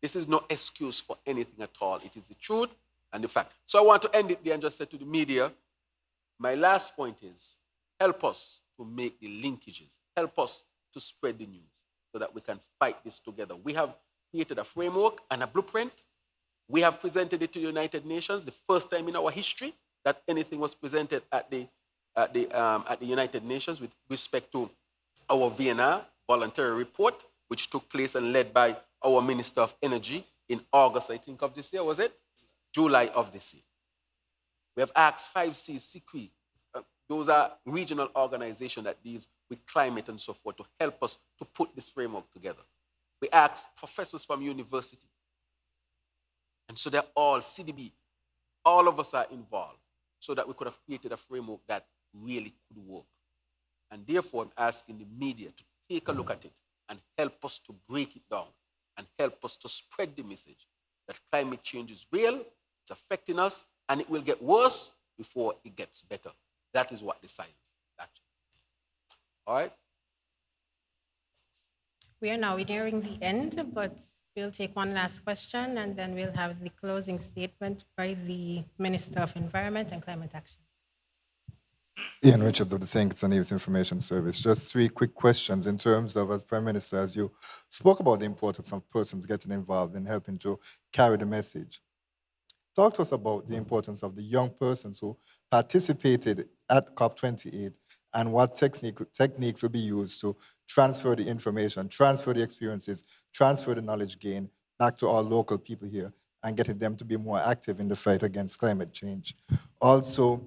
This is no excuse for anything at all. It is the truth and the fact. So I want to end it there and just say to the media, my last point is, help us to make the linkages. Help us to spread the news so that we can fight this together. We have created a framework and a blueprint. We have presented it to the United Nations, the first time in our history that anything was presented at the United Nations with respect to our VNR voluntary report, which took place and led by our Minister of Energy in August, I think, of this year, was it? July of this year. We have asked 5C, SICRI, those are regional organizations that deals with climate and so forth to help us to put this framework together. We asked professors from university. And so they're all CDB. All of us are involved so that we could have created a framework that really could work. And therefore, I'm asking the media to take a look at it and help us to break it down and help us to spread the message that climate change is real, it's affecting us, and it will get worse before it gets better. That is what the science actually. All right? We are now nearing the end, but we'll take one last question and then we'll have the closing statement by the Minister of Environment and Climate Action. Ian Richards of the St. Kitts and Nevis Information Service. Just three quick questions in terms of, as Prime Minister, as you spoke about the importance of persons getting involved in helping to carry the message. Talk to us about the importance of the young persons who participated at COP28 and what techniques will be used to transfer the information, transfer the experiences, transfer the knowledge gain back to our local people here and getting them to be more active in the fight against climate change. Also,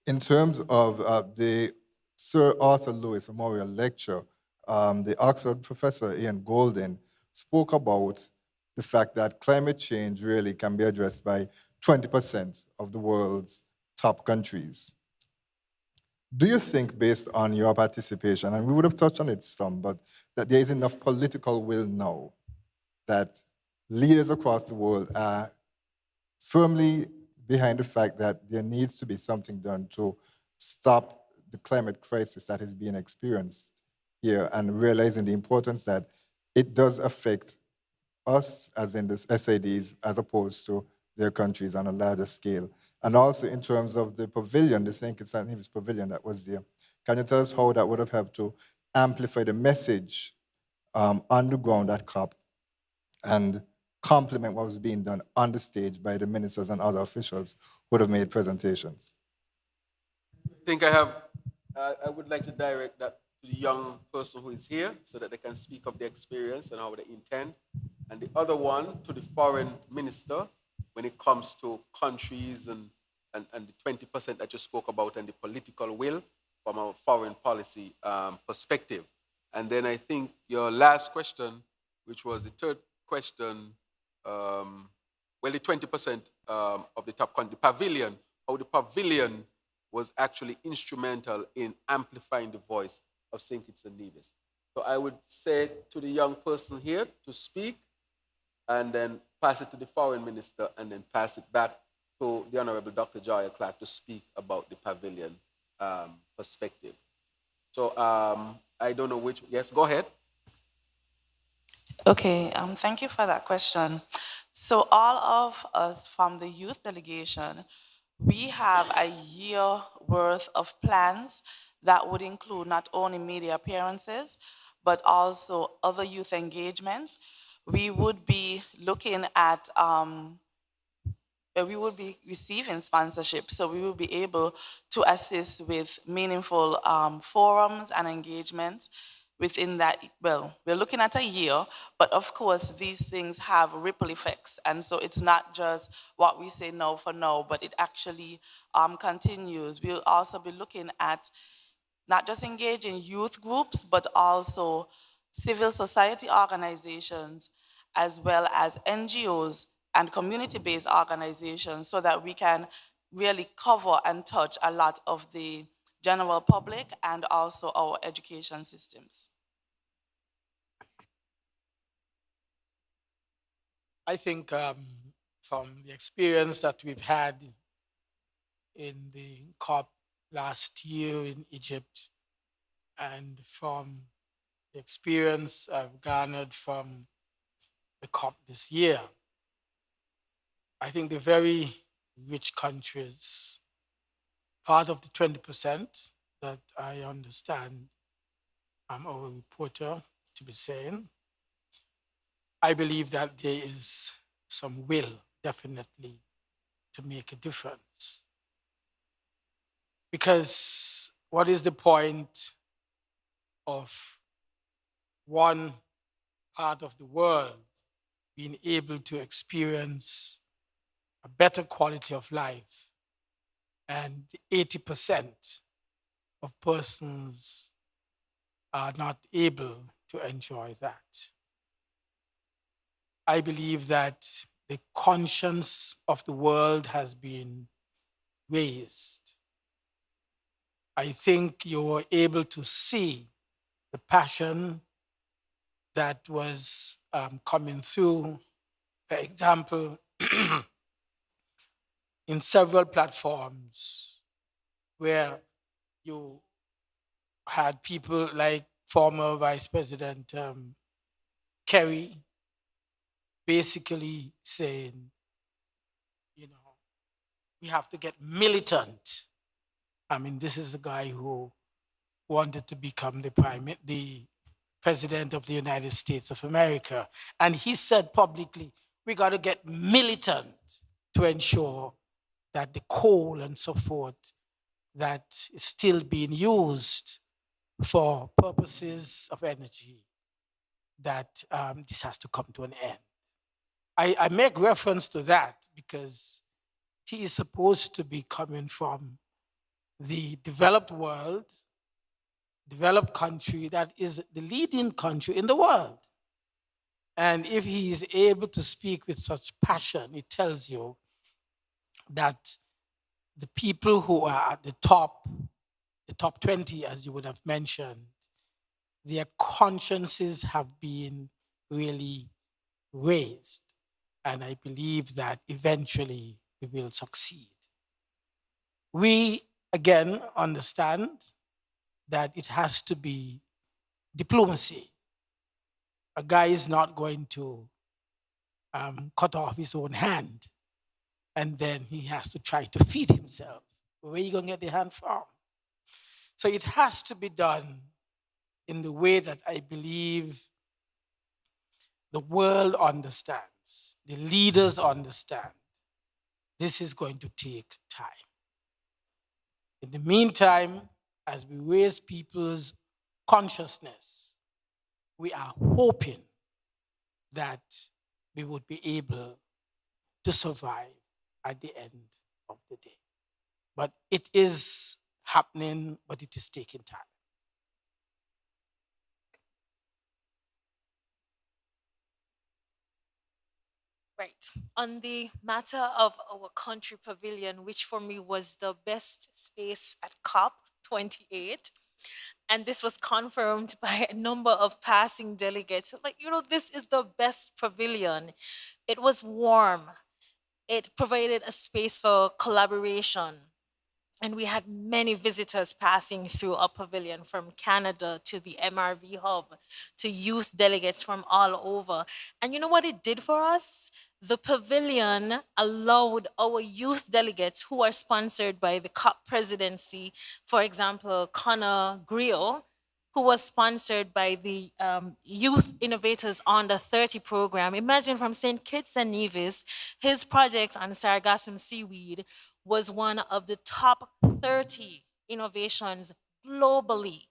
in terms of the Sir Arthur Lewis Memorial Lecture, the Oxford professor Ian Golden spoke about the fact that climate change really can be addressed by 20% of the world's top countries. Do you think, based on your participation, and we would have touched on it some, but that there is enough political will now that leaders across the world are firmly behind the fact that there needs to be something done to stop the climate crisis that is being experienced here, and realizing the importance that it does affect us, as in the SIDs, as opposed to their countries on a larger scale? And also in terms of the pavilion, the St. Kitts and Nevis pavilion that was there, can you tell us how that would have helped to amplify the message on the ground at COP and complement what was being done on the stage by the ministers and other officials who would have made presentations? I think I would like to direct that to the young person who is here so that they can speak of their experience and how they intend. And the other one to the foreign minister when it comes to countries and the 20% that you spoke about and the political will from a foreign policy perspective. And then I think your last question, which was the third question, well, the 20% of the top country, the pavilion, how the pavilion was actually instrumental in amplifying the voice of St. Kitts and Nevis. So I would say to the young person here to speak, and then pass it to the foreign minister, and then pass it back to the Honorable Dr. Joya Clark to speak about the pavilion perspective. So I don't know which, yes, go ahead. Okay, thank you for that question. So all of us from the youth delegation, we have a year worth of plans that would include not only media appearances, but also other youth engagements. We would be looking at, we would be receiving sponsorship, so we will be able to assist with meaningful forums and engagements. within that, well, we're looking at a year, but of course these things have ripple effects. And so it's not just what we say now for now, but it actually continues. We'll also be looking at not just engaging youth groups, but also civil society organizations, as well as NGOs and community-based organizations, so that we can really cover and touch a lot of the general public and also our education systems. I think from the experience that we've had in the COP last year in Egypt, and from the experience I've garnered from the COP this year, I think the very rich countries, part of the 20% that I understand our reporter to be saying, I believe that there is some will, definitely, to make a difference. Because what is the point of one part of the world being able to experience a better quality of life, and 80% of persons are not able to enjoy that? I believe that the conscience of the world has been raised. I think you were able to see the passion that was coming through. For example, in several platforms where you had people like former Vice President Kerry basically saying, you know, we have to get militant. I mean, this is a guy who wanted to become the President of the United States of America. And he said publicly, we got to get militant to ensure that the coal and so forth that is still being used for purposes of energy, that this has to come to an end. I make reference to that because he is supposed to be coming from the developed world, developed country that is the leading country in the world. And if he is able to speak with such passion, it tells you that the people who are at the top 20, as you would have mentioned, their consciences have been really raised. And I believe that eventually we will succeed. We, again, understand that it has to be diplomacy. A guy is not going to cut off his own hand and then he has to try to feed himself. Where are you going to get the hand from? So it has to be done in the way that I believe the world understands, the leaders understand. This is going to take time. In the meantime, as we raise people's consciousness, we are hoping that we would be able to survive at the end of the day. But it is happening, but it is taking time. Right. On the matter of our country pavilion, which for me was the best space at COP28, and this was confirmed by a number of passing delegates. Like, this is the best pavilion. It was warm. It provided a space for collaboration. And we had many visitors passing through our pavilion, from Canada to the MRV hub to youth delegates from all over. And you know what it did for us? The pavilion allowed our youth delegates who are sponsored by the COP presidency, for example, Connor Grill, who was sponsored by the Youth Innovators Under 30 program. Imagine, from St. Kitts and Nevis, his project on sargassum seaweed was one of the top 30 innovations globally.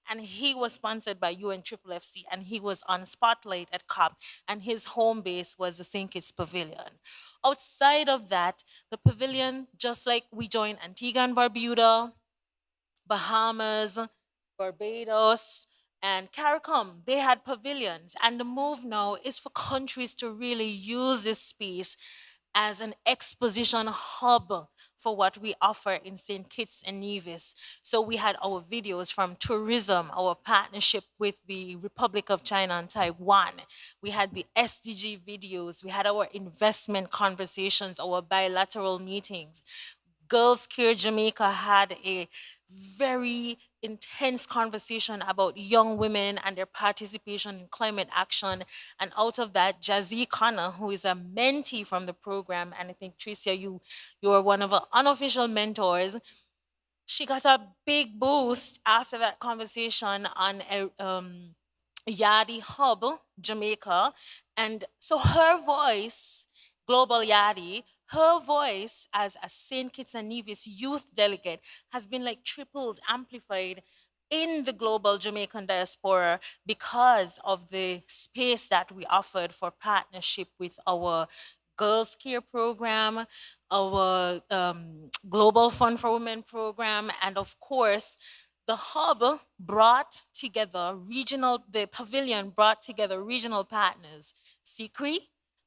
And he was sponsored by UNFFC, and he was on Spotlight at COP, and his home base was the St. Kitts Pavilion. Outside of that, the pavilion, just like we joined Antigua and Barbuda, Bahamas, Barbados, and CARICOM, they had pavilions. And the move now is for countries to really use this space as an exposition hub for what we offer in St. Kitts and Nevis. So we had our videos from tourism, our partnership with the Republic of China and Taiwan. We had the SDG videos. We had our investment conversations, our bilateral meetings. Girls Care Jamaica had a very intense conversation about young women and their participation in climate action. And out of that, Jazzy Connor, who is a mentee from the program, and I think, Tricia, you are one of our unofficial mentors, she got a big boost after that conversation on a Yadi Hub, Jamaica. And so her voice, Global Yadi, her voice as a St. Kitts and Nevis youth delegate has been like tripled, amplified in the global Jamaican diaspora because of the space that we offered for partnership with our Girls Care program, our Global Fund for Women program, and of course, the hub brought together the pavilion brought together regional partners, SICRI,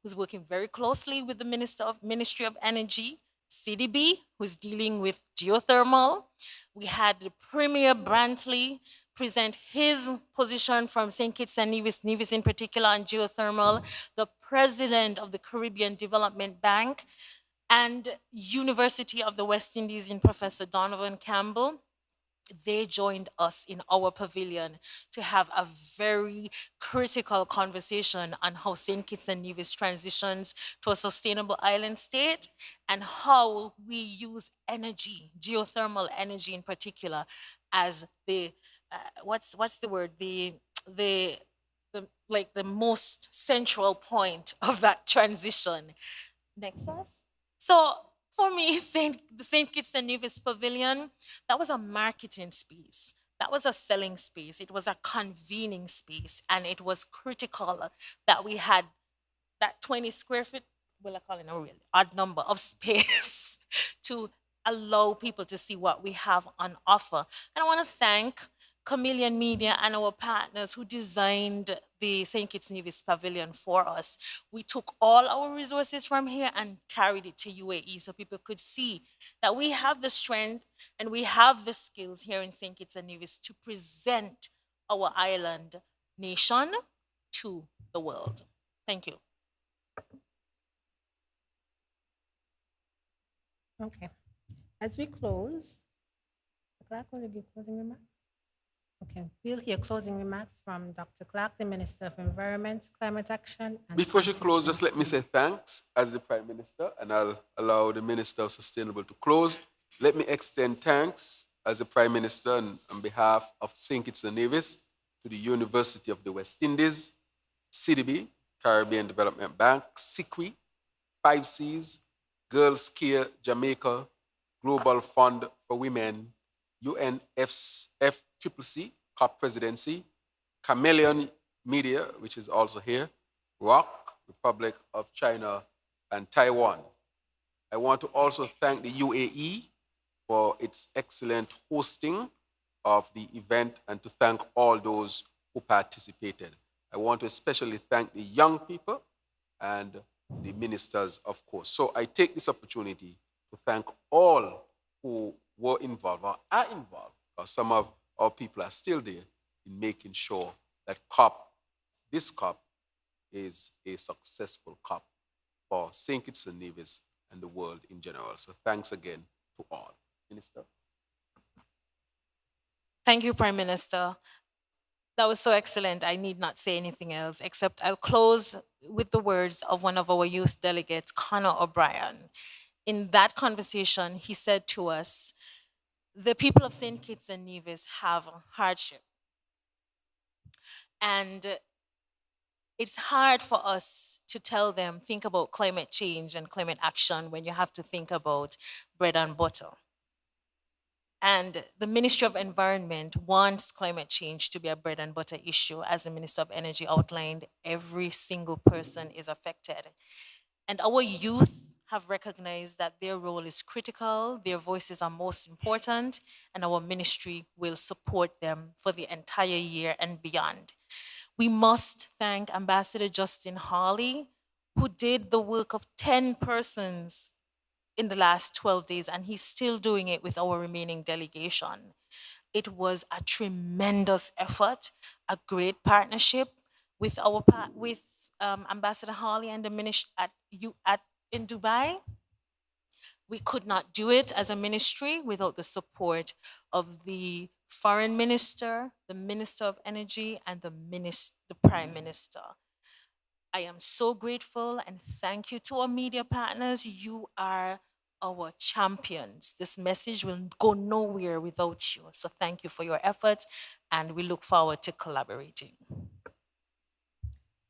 who's working very closely with the Ministry of Energy, CDB, who's dealing with geothermal. We had the Premier Brantley present his position from St. Kitts and Nevis, Nevis in particular, on geothermal, the president of the Caribbean Development Bank, and University of the West Indies in Professor Donovan Campbell. They joined us in our pavilion to have a very critical conversation on how St. Kitts and Nevis transitions to a sustainable island state and how we use energy, geothermal energy in particular, as the what's the word, the like the most central point of that transition. Nexus. So for me, the St. Kitts and Nevis Pavilion, that was a marketing space. That was a selling space. It was a convening space. And it was critical that we had that 20 square feet, well, I call it a really odd number of space to allow people to see what we have on offer. And I want to thank Chameleon Media and our partners who designed the St. Kitts Nevis Pavilion for us. We took all our resources from here and carried it to UAE so people could see that we have the strength and we have the skills here in St. Kitts and Nevis to present our island nation to the world. Thank you. Okay. As we close, the clerk will give closing remarks. Okay, we'll hear closing remarks from Dr. Clark, the Minister of Environment, Climate Action, and Before she closes, just let me say thanks as the Prime Minister, and I'll allow the Minister of Sustainable to close. Let me extend thanks as the Prime Minister and on behalf of St. Kitts and Nevis to the University of the West Indies, CDB, Caribbean Development Bank, SICRI, 5Cs, Girls Care Jamaica, Global Fund for Women, UNFCCC, COP Presidency, Chameleon Media, which is also here, ROC, Republic of China, and Taiwan. I want to also thank the UAE for its excellent hosting of the event and to thank all those who participated. I want to especially thank the young people and the ministers, of course. So I take this opportunity to thank all who were involved or are involved, because some of our people are still there in making sure that this COP is a successful COP for St. Kitts and Nevis and the world in general. So thanks again to all. Minister. Thank you, Prime Minister. That was so excellent. I need not say anything else, except I'll close with the words of one of our youth delegates, Connor O'Brien. In that conversation, he said to us, the people of St. Kitts and Nevis have hardship. And it's hard for us to tell them, think about climate change and climate action when you have to think about bread and butter. And the Ministry of Environment wants climate change to be a bread and butter issue. As the Minister of Energy outlined, every single person is affected. And our youth have recognized that their role is critical, their voices are most important, and our ministry will support them for the entire year and beyond. We must thank Ambassador Justin Hawley, who did the work of 10 persons in the last 12 days, and he's still doing it with our remaining delegation. It was a tremendous effort, a great partnership with Ambassador Hawley and the ministry in Dubai. We could not do it as a ministry without the support of the foreign minister, the Minister of Energy, and the Prime Minister. I am so grateful and thank you to our media partners. You are our champions. This message will go nowhere without you. So thank you for your efforts, and we look forward to collaborating.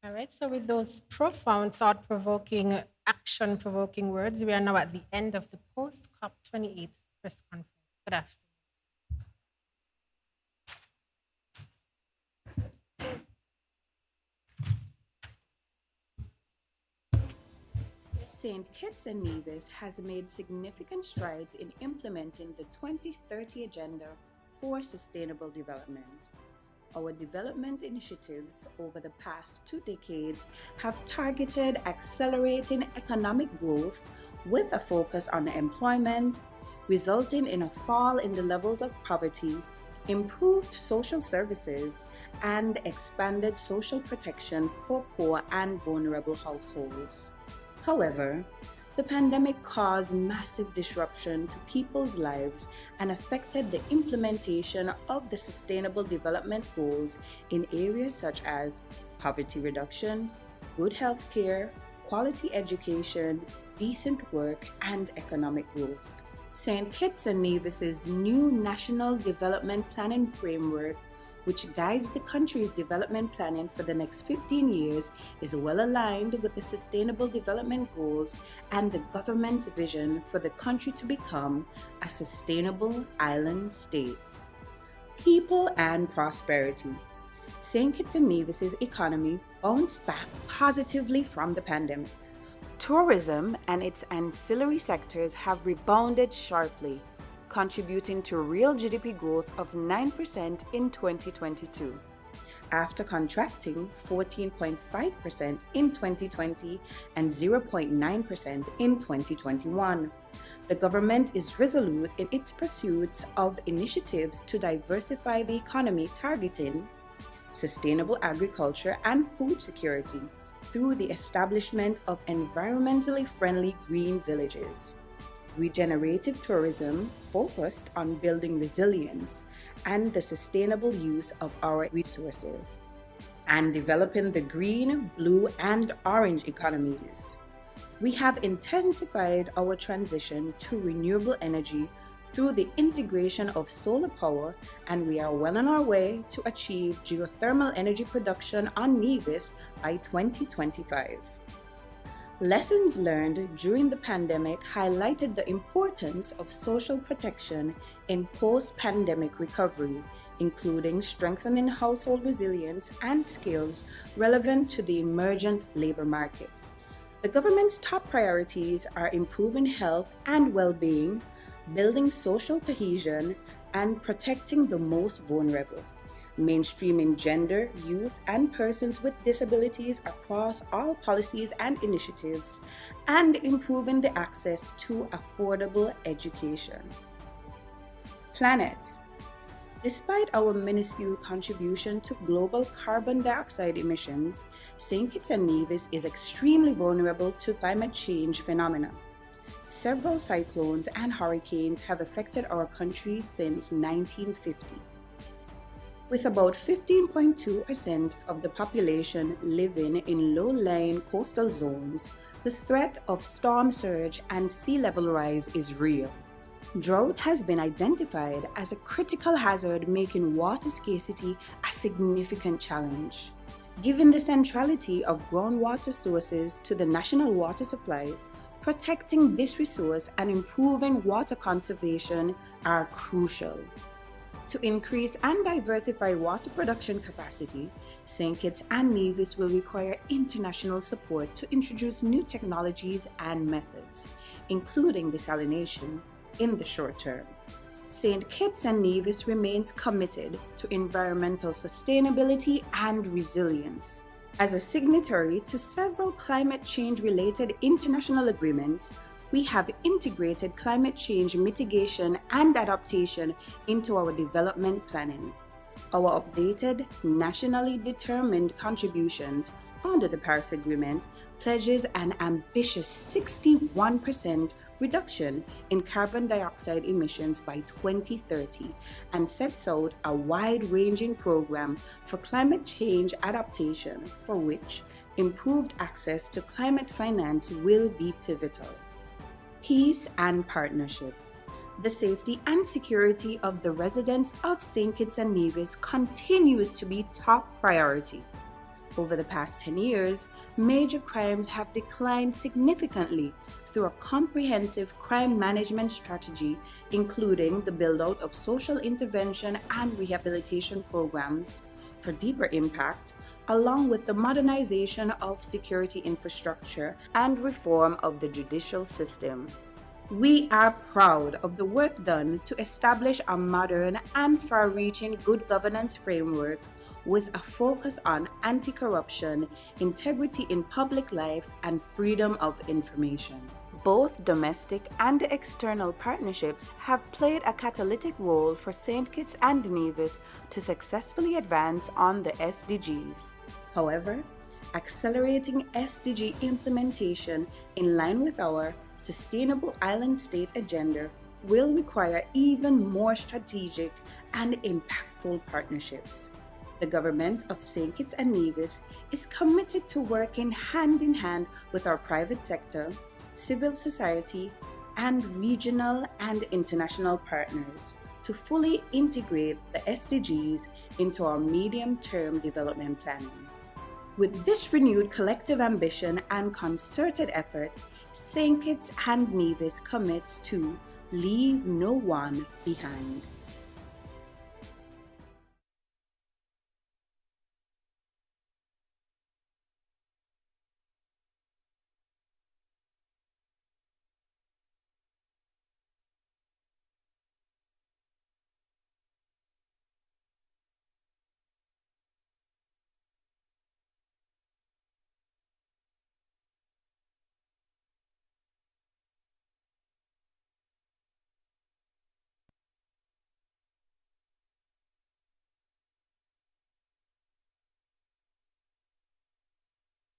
All right, so with those profound, thought-provoking, action-provoking words, we are now at the end of the post-COP28 press conference. Good afternoon. St. Kitts and Nevis has made significant strides in implementing the 2030 Agenda for Sustainable Development. Our development initiatives over the past 2 decades have targeted accelerating economic growth with a focus on employment, resulting in a fall in the levels of poverty, improved social services, and expanded social protection for poor and vulnerable households. However, the pandemic caused massive disruption to people's lives and affected the implementation of the Sustainable Development Goals in areas such as poverty reduction, good health care, quality education, decent work, and economic growth. St. Kitts and Nevis's new National Development Planning Framework, which guides the country's development planning for the next 15 years, is well aligned with the Sustainable Development Goals and the government's vision for the country to become a sustainable island state. People and prosperity. St. Kitts and Nevis's economy bounced back positively from the pandemic. Tourism and its ancillary sectors have rebounded sharply, contributing to real GDP growth of 9% in 2022, after contracting 14.5% in 2020 and 0.9% in 2021. The government is resolute in its pursuit of initiatives to diversify the economy, targeting sustainable agriculture and food security through the establishment of environmentally friendly green villages. Regenerative tourism focused on building resilience and the sustainable use of our resources, and developing the green, blue, and orange economies. We have intensified our transition to renewable energy through the integration of solar power, and we are well on our way to achieve geothermal energy production on Nevis by 2025. Lessons learned during the pandemic highlighted the importance of social protection in post-pandemic recovery, including strengthening household resilience and skills relevant to the emergent labor market. The government's top priorities are improving health and well-being, building social cohesion, and protecting the most vulnerable, mainstreaming gender, youth, and persons with disabilities across all policies and initiatives, and improving the access to affordable education. Planet. Despite our minuscule contribution to global carbon dioxide emissions, St. Kitts and Nevis is extremely vulnerable to climate change phenomena. Several cyclones and hurricanes have affected our country since 1950. With about 15.2% of the population living in low-lying coastal zones, the threat of storm surge and sea level rise is real. Drought has been identified as a critical hazard, making water scarcity a significant challenge. Given the centrality of groundwater sources to the national water supply, protecting this resource and improving water conservation are crucial. To increase and diversify water production capacity, St. Kitts and Nevis will require international support to introduce new technologies and methods, including desalination, in the short term. St. Kitts and Nevis remains committed to environmental sustainability and resilience. As a signatory to several climate change-related international agreements, we have integrated climate change mitigation and adaptation into our development planning. Our updated, nationally determined contributions under the Paris Agreement pledges an ambitious 61% reduction in carbon dioxide emissions by 2030 and sets out a wide-ranging program for climate change adaptation for which improved access to climate finance will be pivotal. Peace and partnership. The safety and security of the residents of St. Kitts and Nevis continues to be top priority. Over the past 10 years, major crimes have declined significantly through a comprehensive crime management strategy, including the build-out of social intervention and rehabilitation programs for deeper impact, along with the modernization of security infrastructure and reform of the judicial system. We are proud of the work done to establish a modern and far-reaching good governance framework with a focus on anti-corruption, integrity in public life, and freedom of information. Both domestic and external partnerships have played a catalytic role for St. Kitts and Nevis to successfully advance on the SDGs. However, accelerating SDG implementation in line with our Sustainable Island State agenda will require even more strategic and impactful partnerships. The government of St. Kitts and Nevis is committed to working hand in hand with our private sector, civil society, and regional and international partners to fully integrate the SDGs into our medium-term development planning. With this renewed collective ambition and concerted effort, St. Kitts and Nevis commits to leave no one behind.